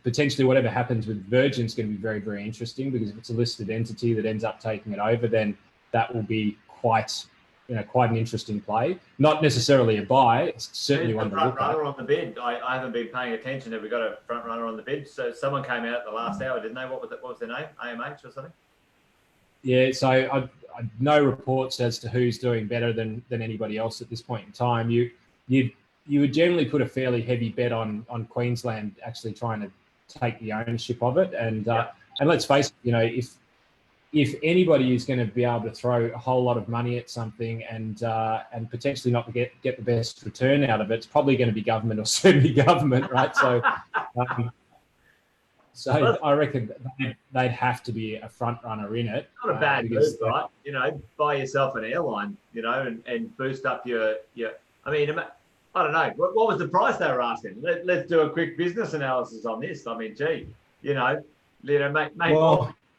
Potentially whatever happens with Virgin is going to be very, very interesting, because if it's a listed entity that ends up taking it over, then that will be quite an interesting play. Not necessarily a buy. It's certainly one to look at. Front runner on the bid. I haven't been paying attention. Have we got a front runner on the bid? So someone came out at the last hour, didn't they? What was their name? AMH or something? Yeah. So I no reports as to who's doing better than anybody else at this point in time. You would generally put a fairly heavy bet on Queensland actually trying to take the ownership of it. And let's face it, if anybody is going to be able to throw a whole lot of money at something and potentially not get the best return out of it, it's probably going to be government or semi-government, right? So, I reckon they'd have to be a front runner in it. Not a bad move, right? Buy yourself an airline, and boost up your. I mean, I don't know. What was the price they were asking? Let's do a quick business analysis on this. I mean,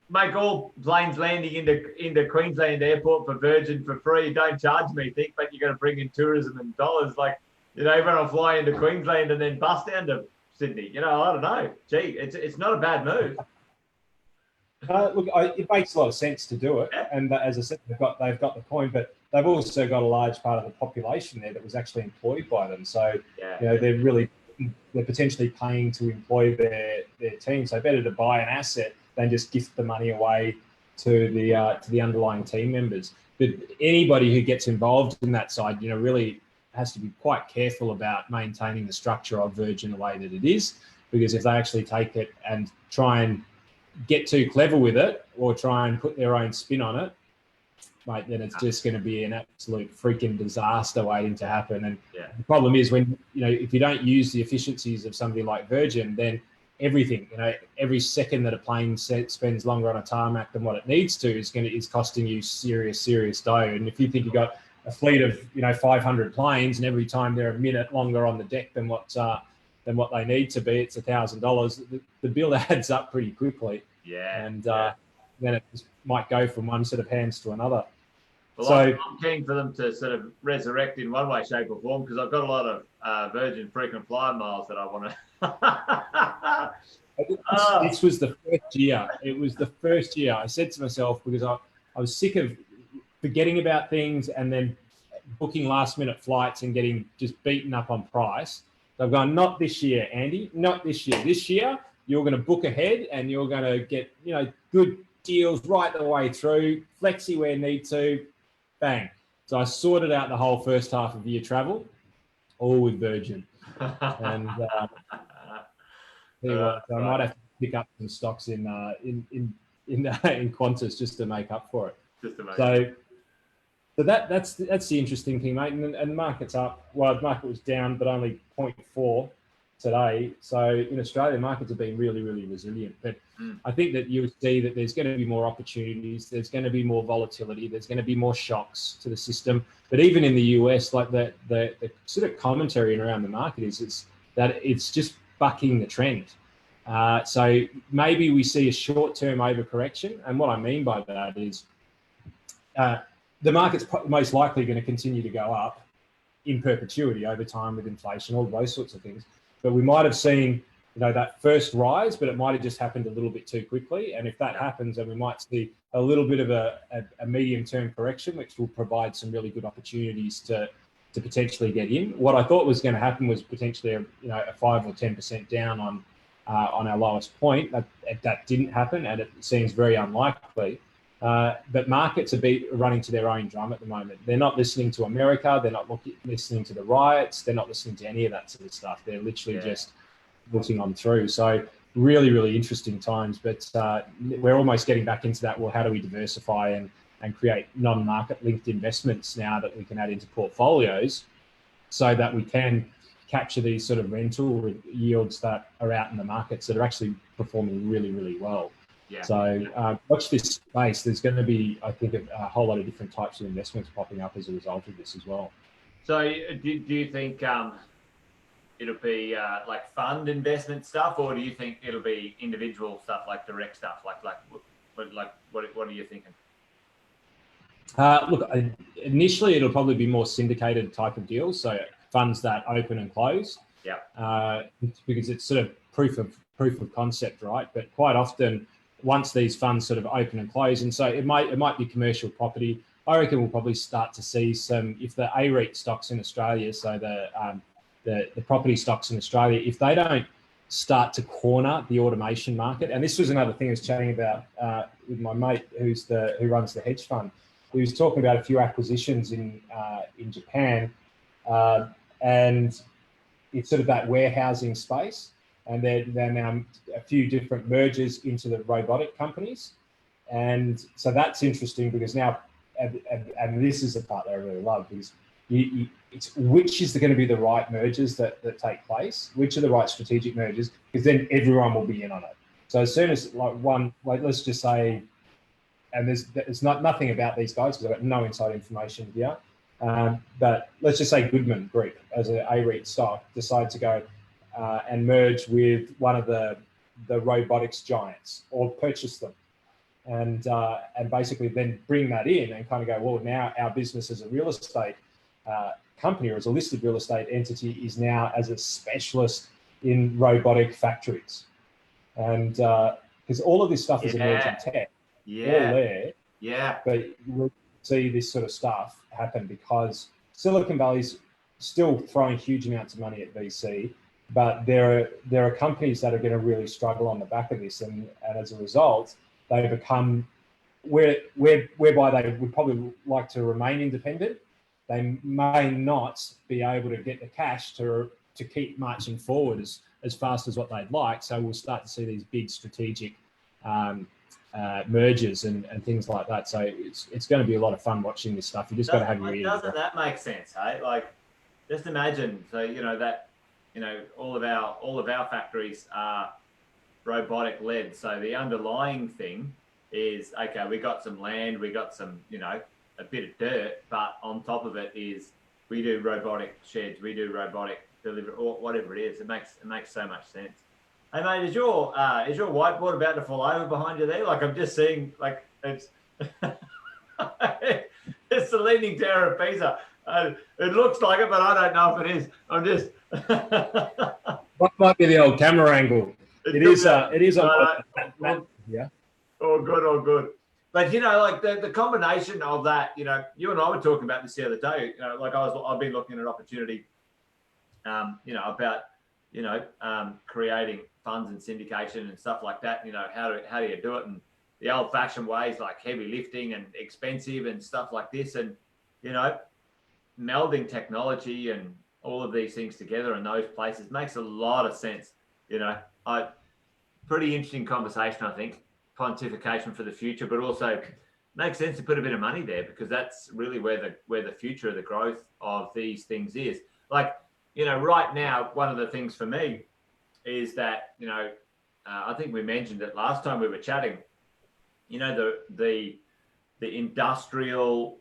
make all planes landing into Queensland Airport for Virgin for free. Don't charge me, but you're going to bring in tourism and dollars. Like, everyone will fly into Queensland and then bus down to Sydney. I don't know. It's not a bad move. Look, it makes a lot of sense to do it, and as I said, they've got the point, but they've also got a large part of the population there that was actually employed by them. So they're potentially paying to employ their team. So better to buy an asset than just gift the money away to the underlying team members. But anybody who gets involved in that side, really has to be quite careful about maintaining the structure of Virgin the way that it is, because if they actually take it and try and get too clever with it or try and put their own spin on it, mate, then it's just going to be an absolute freaking disaster waiting to happen. And the problem is when, if you don't use the efficiencies of somebody like Virgin, then everything, every second that a plane spends longer on a tarmac than what it needs to is costing you serious dough. And if you think you've got a fleet of 500 planes, and every time they're a minute longer on the deck than what they need to be, it's $1,000. The bill adds up pretty quickly. And then it just might go from one set of hands to another. Well, so I'm keen for them to sort of resurrect in one way, shape, or form, because I've got a lot of Virgin frequent flyer miles that I want to. This was the first year. It was the first year. I said to myself, because I was sick of forgetting about things and then booking last minute flights and getting just beaten up on price. So I've gone, not this year, Andy, not this year. This year, you're going to book ahead and you're going to get, good deals right the way through, flexi where need to, bang. So I sorted out the whole first half of year travel, all with Virgin. And so I might have to pick up some stocks in Qantas just to make up for it. So that's the interesting thing, mate. And the market's up. Well, the market was down, but only 0.4. today. So in Australia, markets have been really, really resilient. But I think that you see that there's going to be more opportunities. There's going to be more volatility. There's going to be more shocks to the system. But even in the US, like the sort of commentary around the market is that it's just bucking the trend. So maybe we see a short-term overcorrection. And what I mean by that is the market's most likely going to continue to go up in perpetuity over time with inflation, all those sorts of things. But we might have seen, that first rise, but it might have just happened a little bit too quickly. And if that happens, then we might see a little bit of a medium-term correction, which will provide some really good opportunities to potentially get in. What I thought was going to happen was potentially a 5 or 10% down on our lowest point. That didn't happen, and it seems very unlikely. But markets are running to their own drum at the moment. They're not listening to America. They're not listening to the riots. They're not listening to any of that sort of stuff. They're literally just looking on through. So really, really interesting times. But we're almost getting back into that. Well, how do we diversify and create non-market linked investments now that we can add into portfolios so that we can capture these sort of rental yields that are out in the markets that are actually performing really, really well. Yeah. So watch this space. There's going to be, I think, a whole lot of different types of investments popping up as a result of this as well. So do you think it'll be like fund investment stuff, or do you think it'll be individual stuff like direct stuff? Like what are you thinking? Look, initially it'll probably be more syndicated type of deals. So funds that open and close. Yeah. Because it's sort of proof of concept, right? But quite often, once these funds sort of open and close, and so it might be commercial property. I reckon we'll probably start to see some, if the A-REIT stocks in Australia, so the property stocks in Australia, if they don't start to corner the automation market, and this was another thing I was chatting about with my mate who runs the hedge fund. He was talking about a few acquisitions in Japan, and it's sort of that warehousing space. And they're now a few different mergers into the robotic companies. And so that's interesting because now, and this is the part that I really love, because it's which is going to be the right mergers that take place, which are the right strategic mergers, because then everyone will be in on it. So as soon as let's just say, and there's nothing about these guys because I've got no inside information here, but let's just say Goodman Group as an A-REIT stock decide to go and merge with one of the robotics giants or purchase them, and basically then bring that in and kind of go, well, now our business as a real estate company or as a listed real estate entity is now as a specialist in robotic factories, and because all of this stuff is emerging tech, all there, but we'll see this sort of stuff happen because Silicon Valley's still throwing huge amounts of money at VC. But there are companies that are going to really struggle on the back of this, and as a result, they become whereby they would probably like to remain independent. They may not be able to get the cash to keep marching forward as fast as what they'd like. So we'll start to see these big strategic mergers and things like that. So it's going to be a lot of fun watching this stuff. You just got to have your ear. Doesn't that make sense? Hey, like just imagine. So that. All of our factories are robotic led. So the underlying thing is, okay, we got some land, we got some, a bit of dirt, but on top of it is we do robotic sheds, we do robotic delivery, or whatever it is. It makes so much sense. Hey mate, is your whiteboard about to fall over behind you there? Like I'm just seeing, like it's it's the Leaning Tower of Pisa. It looks like it, but I don't know if it is. I'm just. What might be the old camera angle? It is. Yeah. All good. But like the combination of that, you and I were talking about this the other day. Like I've been looking at opportunity, about creating funds and syndication and stuff like that. How do you do it? And the old-fashioned ways, like heavy lifting and expensive and stuff like this, and melding technology and all of these things together in those places makes a lot of sense. Pretty interesting conversation, I think. Pontification for the future, but also makes sense to put a bit of money there because that's really where the future of the growth of these things is. Like, right now, one of the things for me is that, I think we mentioned it last time we were chatting, the industrial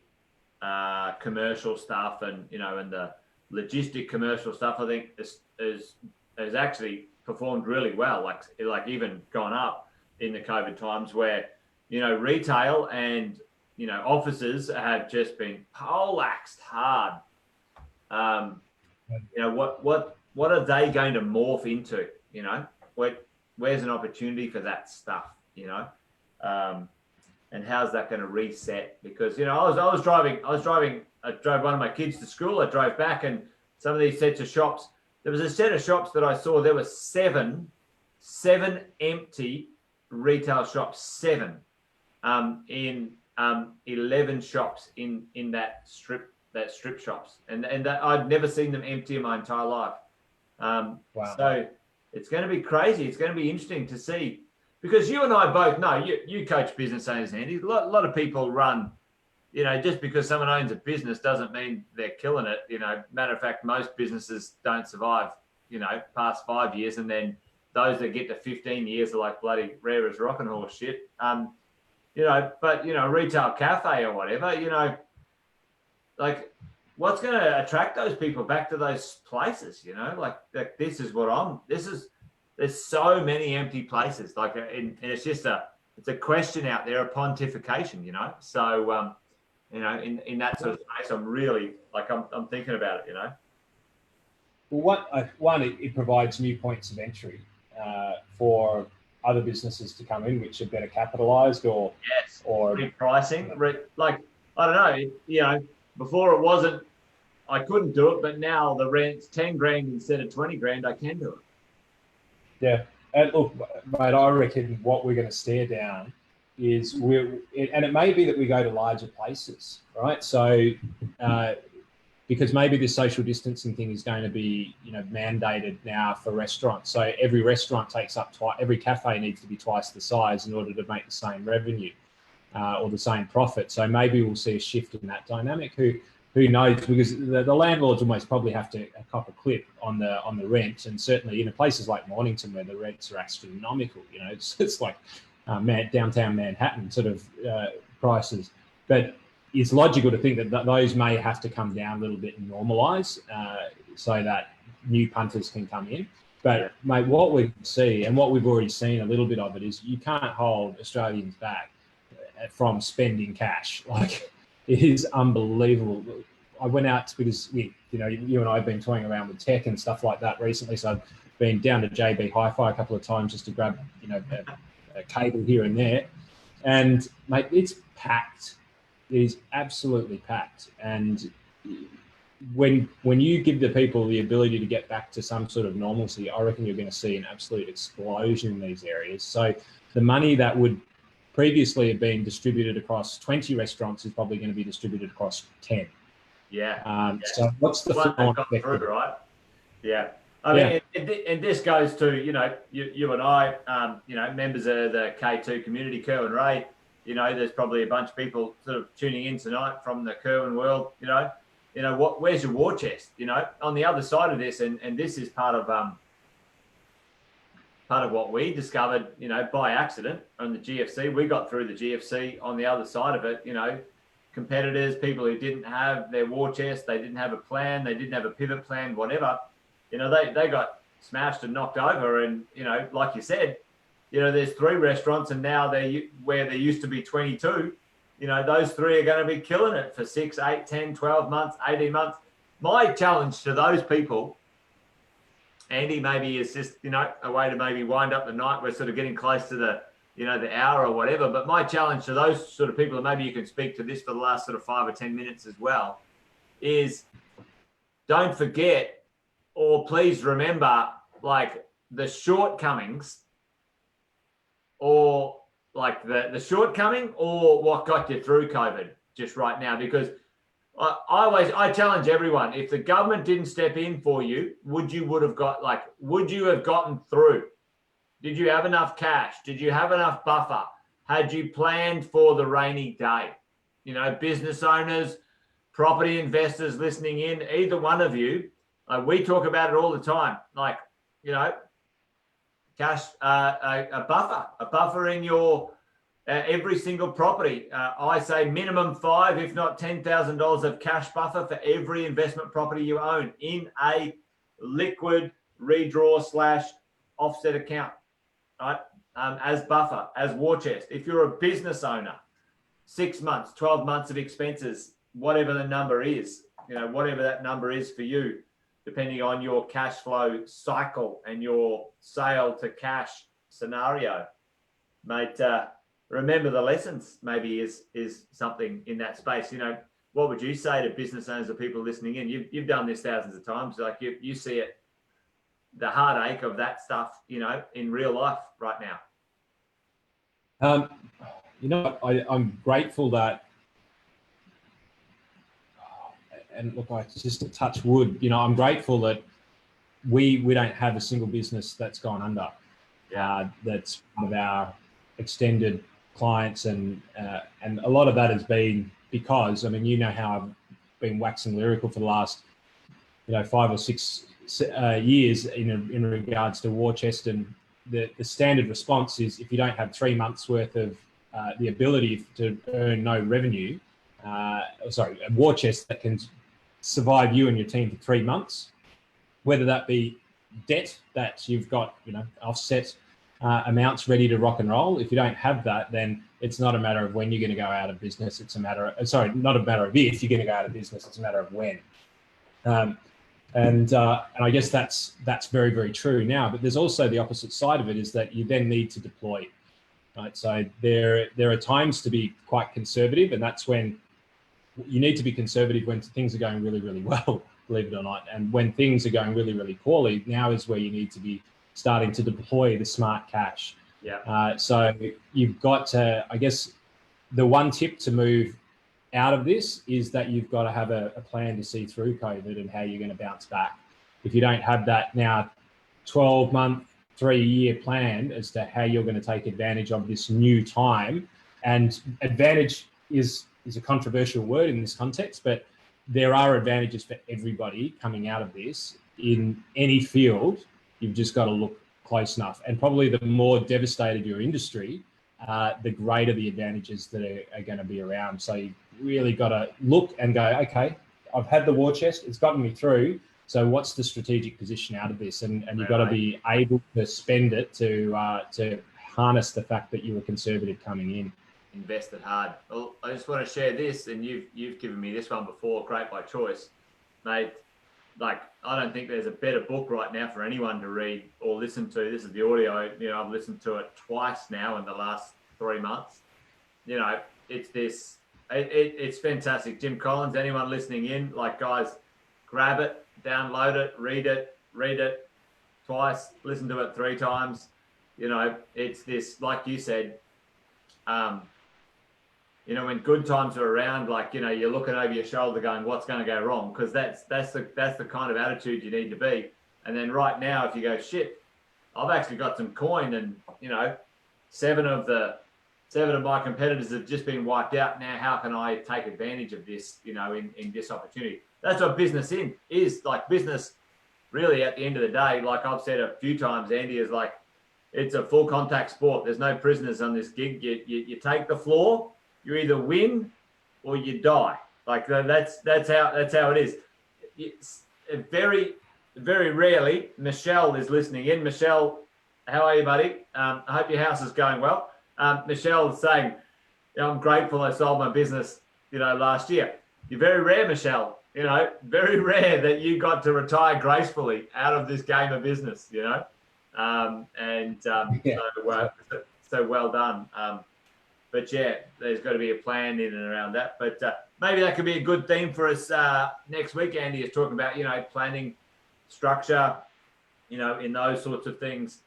commercial stuff and, and the logistic commercial stuff, I think is actually performed really well, like even gone up in the COVID times where, retail and, offices have just been poleaxed hard. What are they going to morph into? Where's an opportunity for that stuff? And how's that going to reset? Because I drove one of my kids to school. I drove back, and some of these sets of shops. There was a set of shops that I saw. There were seven empty retail shops. 7 in 11 shops in that strip shops, and that I'd never seen them empty in my entire life. Wow. So it's going to be crazy. It's going to be interesting to see, because you and I both know you coach business owners, Andy. A lot of people run, just because someone owns a business doesn't mean they're killing it. Matter of fact, most businesses don't survive, past 5 years, and then those that get to 15 years are like bloody rare as rocking horse shit. But retail cafe or whatever, like what's going to attract those people back to those places? This is there's so many empty places, and it's just it's a question out there of pontification, So, in that sort of space, I'm really I'm thinking about it, Well, it provides new points of entry for other businesses to come in, which are better capitalised or repricing. I don't know, before it wasn't, I couldn't do it, but now the rent's 10 grand instead of 20 grand, I can do it. Yeah, and look, mate, I reckon what we're going to stare down is and it may be that we go to larger places, right? So, because maybe this social distancing thing is going to be, mandated now for restaurants. So every restaurant takes up every cafe needs to be twice the size in order to make the same revenue or the same profit. So maybe we'll see a shift in that dynamic. Who knows? Because the landlords almost probably have to cop a clip on the rent, and certainly in places like Mornington where the rents are astronomical. It's like downtown Manhattan sort of prices. But it's logical to think that those may have to come down a little bit and normalise so that new punters can come in. But mate, what we see and what we've already seen a little bit of it is you can't hold Australians back from spending cash. It is unbelievable. I went out because you and I have been toying around with tech and stuff like that recently. So I've been down to JB Hi-Fi a couple of times just to grab, a cable here and there. And mate, it's packed. It is absolutely packed. And when you give the people the ability to get back to some sort of normalcy, I reckon you're going to see an absolute explosion in these areas. So the money that would previously have been distributed across 20 restaurants is probably going to be distributed across 10. Yeah. So what's the one got through, right? Yeah. I mean, and this goes to, you and I, members of the K2 community, Kerwin Ray, there's probably a bunch of people sort of tuning in tonight from the Kerwin world, where's your war chest, on the other side of this, and this is part of what we discovered, by accident on the GFC. We got through the GFC on the other side of it, competitors, people who didn't have their war chest, they didn't have a plan, they didn't have a pivot plan, whatever, they got smashed and knocked over. And, like you said, there's 3 restaurants, and now where there used to be 22, those 3 are going to be killing it for 6, 8, 10, 12 months, 18 months. My challenge to those people, Andy, maybe is just, a way to maybe wind up the night. We're sort of getting close to the hour or whatever. But my challenge to those sort of people, and maybe you can speak to this for the last sort of 5 or 10 minutes as well, is don't forget, or please remember, the shortcomings, or the shortcoming, or what got you through COVID just right now. Because I challenge everyone, if the government didn't step in for you, would you have gotten through? Did you have enough cash? Did you have enough buffer? Had you planned for the rainy day? Business owners, property investors listening in, either one of you, we talk about it all the time. cash, a buffer in your every single property. I say minimum 5, if not $10,000 of cash buffer for every investment property you own in a liquid redraw / offset account, right? As buffer, as war chest. If you're a business owner, 6 months, 12 months of expenses, whatever the number is, whatever that number is for you, depending on your cash flow cycle and your sale to cash scenario, mate. Remember the lessons. Maybe is something in that space. What would you say to business owners or people listening in? You've done this thousands of times. Like you see it, the heartache of that stuff, in real life right now. I'm grateful that, and look, I just to touch wood, I'm grateful that we don't have a single business that's gone under. That's one of our extended clients, and a lot of that has been because, how I've been waxing lyrical for the last, 5 or 6 years in regards to war chest, and the standard response is if you don't have 3 months worth of the ability to earn no revenue, a war chest that can survive you and your team for 3 months, whether that be debt that you've got, offset amounts ready to rock and roll. If you don't have that, then it's not a matter of when you're going to go out of business. It's a matter of, not a matter of if you're going to go out of business. It's a matter of when. And I guess that's very, very true now. But there's also the opposite side of it, is that you then need to deploy, right? So there are times to be quite conservative, and that's when you need to be conservative when things are going really, really well, believe it or not. And when things are going really, really poorly, now is where you need to be starting to deploy the smart cash. So you've got to, I guess, the one tip to move out of this is that you've got to have a plan to see through COVID and how you're going to bounce back. If you don't have that now 12-month, 3-year plan as to how you're going to take advantage of this new time, and advantage is a controversial word in this context, but there are advantages for everybody coming out of this in any field. You've just got to look close enough. And probably the more devastated your industry, the greater the advantages that are going to be around. So you really got to look and go, okay, I've had the war chest, it's gotten me through. So what's the strategic position out of this? And you've got to be able to spend it to harness the fact that you were conservative coming in. Invested hard. Well, I just want to share this, and you've given me this one before, great by choice, mate. Like, I don't think there's a better book right now for anyone to read or listen to. This is the audio. I've listened to it twice now in the last 3 months. It's this. It's fantastic. Jim Collins. Anyone listening in, like, guys, grab it, download it, read it twice, listen to it 3 times. It's this, like you said. When good times are around, like, you're looking over your shoulder going, what's going to go wrong? Because that's the kind of attitude you need to be. And then right now, if you go, shit, I've actually got some coin, and, 7 of my competitors have just been wiped out. Now, how can I take advantage of this, in this opportunity? That's what business is. Like, business really, at the end of the day, like I've said a few times, Andy, is like, it's a full contact sport. There's no prisoners on this gig. You take the floor. You either win or you die. Like, that's how it is. It's very, very rarely. Michelle is listening in. Michelle, how are you, buddy? I hope your house is going well. Michelle is saying, I'm grateful I sold my business, last year. You're very rare, Michelle. Very rare that you got to retire gracefully out of this game of business. So well done. But yeah, there's got to be a plan in and around that. But maybe that could be a good theme for us next week. Andy is talking about, planning, structure, in those sorts of things,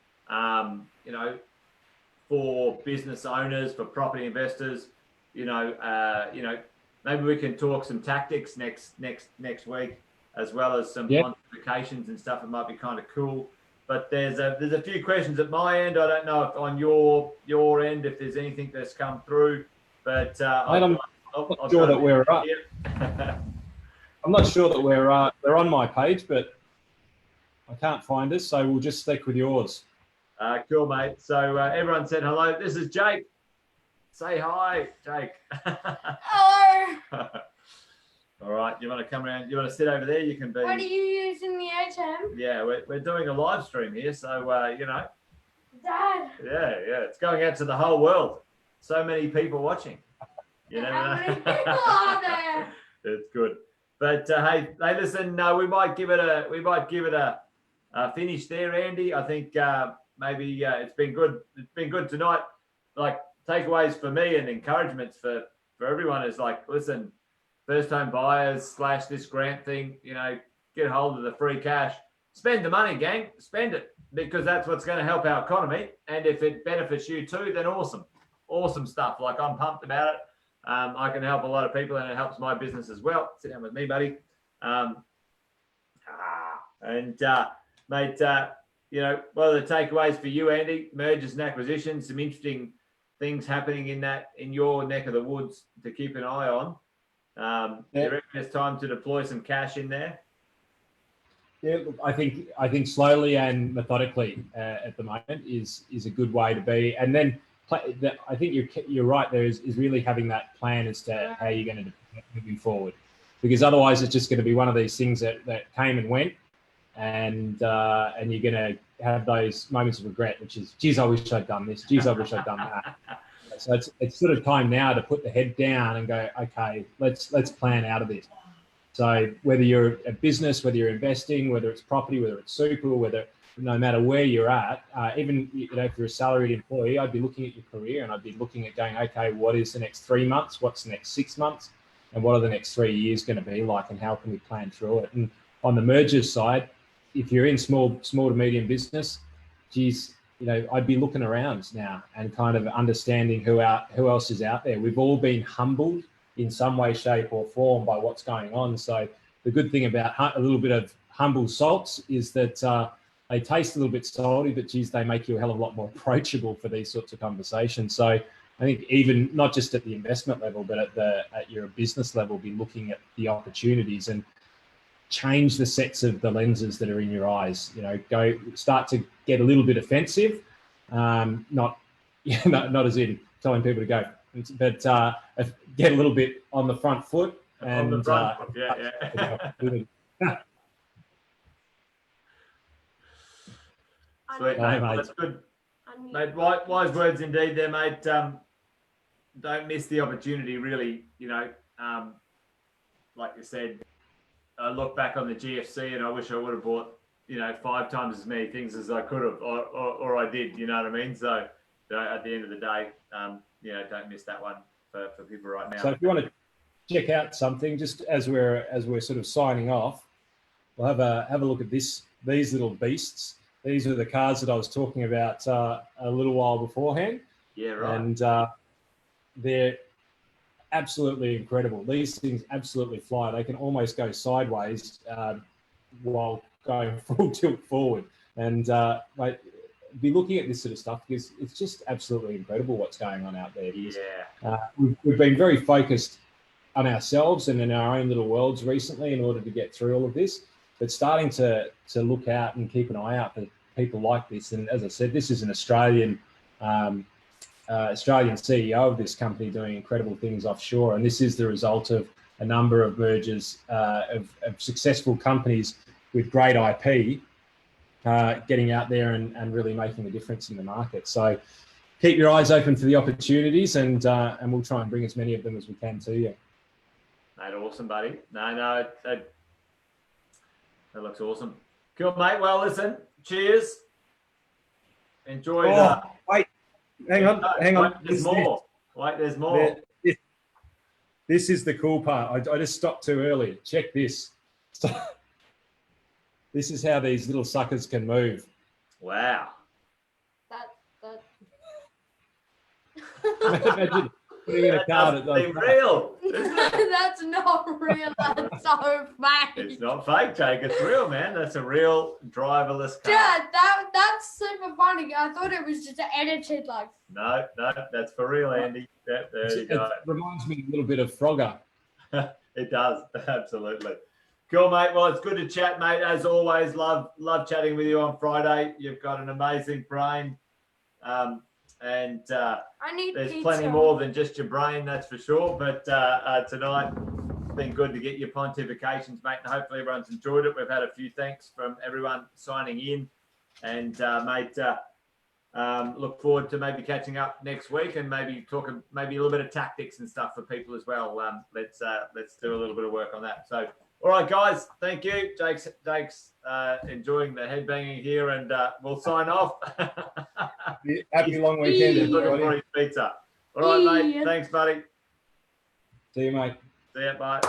for business owners, for property investors, maybe we can talk some tactics next week, as well as some quantifications and stuff. It might be kind of cool. But there's a few questions at my end. I don't know if on your end, if there's anything that's come through. But I'm not sure that we're up. I'm not sure that we're on my page, but I can't find us, so we'll just stick with yours. Cool, mate. So everyone said hello. This is Jake. Say hi, Jake. Hello. All right. You want to come around? You want to sit over there? You can be. What are you using the ATM? Yeah, we're doing a live stream here, so Dad. Yeah. It's going out to the whole world. So many people watching. You never How know. many people are there? It's good. But hey, listen. We might give it a finish there, Andy. I think maybe it's been good. It's been good tonight. Like takeaways for me and encouragements for everyone is like, listen, first home buyers / this grant thing. Get hold of the free cash. Spend the money, gang. Spend it because that's what's going to help our economy. And if it benefits you too, then awesome stuff. Like I'm pumped about it. I can help a lot of people, and it helps my business as well. Sit down with me, buddy. Mate, what are the takeaways for you, Andy? Mergers and acquisitions, some interesting things happening in your neck of the woods to keep an eye on. You reckon it's time to deploy some cash in there? Yeah, look, I think slowly and methodically at the moment is a good way to be. And then I think you're right. There is really having that plan as to how you're going to do it moving forward, because otherwise it's just going to be one of these things that came and went, and you're going to have those moments of regret, which is, geez, I wish I'd done this. Geez, I wish I'd done that. So it's sort of time now to put the head down and go, okay, let's plan out of this. So whether you're a business, whether you're investing, whether it's property, whether it's super, no matter where you're at, even if you're a salaried employee, I'd be looking at your career and I'd be looking at going, okay, what is the next 3 months? What's the next 6 months? And what are the next 3 years going to be like? And how can we plan through it? And on the mergers side, if you're in small to medium business, geez, I'd be looking around now and kind of understanding who else is out there. We've all been humbled in some way, shape or form by what's going on. So the good thing about a little bit of humble salts is that they taste a little bit salty, but geez, they make you a hell of a lot more approachable for these sorts of conversations. So I think even not just at the investment level, but at your business level, be looking at the opportunities and change the sets of the lenses that are in your eyes. Start to get a little bit offensive, not as in telling people to go, but get a little bit on the front foot and on the front foot. Yeah. Sweet, mate. Well, that's good. Mate, wise words indeed there, mate. Don't miss the opportunity, really. Like you said, I look back on the GFC and I wish I would have bought, 5 times as many things as I could have, or I did, you know what I mean? So at the end of the day, don't miss that one for people right now. So if you want to check out something, just as we're sort of signing off, we'll have a look at these little beasts. These are the cars that I was talking about a little while beforehand. Yeah, right. And they're absolutely incredible. These things absolutely fly. They can almost go sideways while going full tilt forward. And be looking at this sort of stuff because it's just absolutely incredible what's going on out there. Because, we've been very focused on ourselves and in our own little worlds recently in order to get through all of this, but starting to look out and keep an eye out for people like this. And as I said, this is an Australian CEO of this company doing incredible things offshore. And this is the result of a number of mergers of successful companies with great IP getting out there and really making a difference in the market. So keep your eyes open for the opportunities and we'll try and bring as many of them as we can to you. Mate, awesome, buddy. No, that looks awesome. Cool, mate. Well, listen, cheers. Enjoy Wait, hang on. There's more. There's more. This is the cool part. I just stopped too early. Check this. So, this is how these little suckers can move. Wow. Imagine putting in a car that doesn't seem real. That's not real. That's so fake. It's not fake, Jake. It's real, man. That's a real driverless car. Dad, that's super funny. I thought it was just edited like. No, that's for real, Andy. There you go. It reminds me a little bit of Frogger. It does, absolutely. Cool, mate. Well, it's good to chat, mate. As always, love chatting with you on Friday. You've got an amazing brain. And I need there's pizza. plenty more than just your brain, that's for sure. But tonight, it's been good to get your pontifications, mate. And hopefully everyone's enjoyed it. We've had a few thanks from everyone signing in. And, mate, look forward to maybe catching up next week and maybe talking maybe a little bit of tactics and stuff for people as well. Let's do a little bit of work on that. So, all right, guys, thank you. Jake's enjoying the headbanging here, and we'll sign off. Happy long weekend, He's looking for everybody. his pizza. All right, mate. Thanks, buddy. See you, mate. See ya. Bye.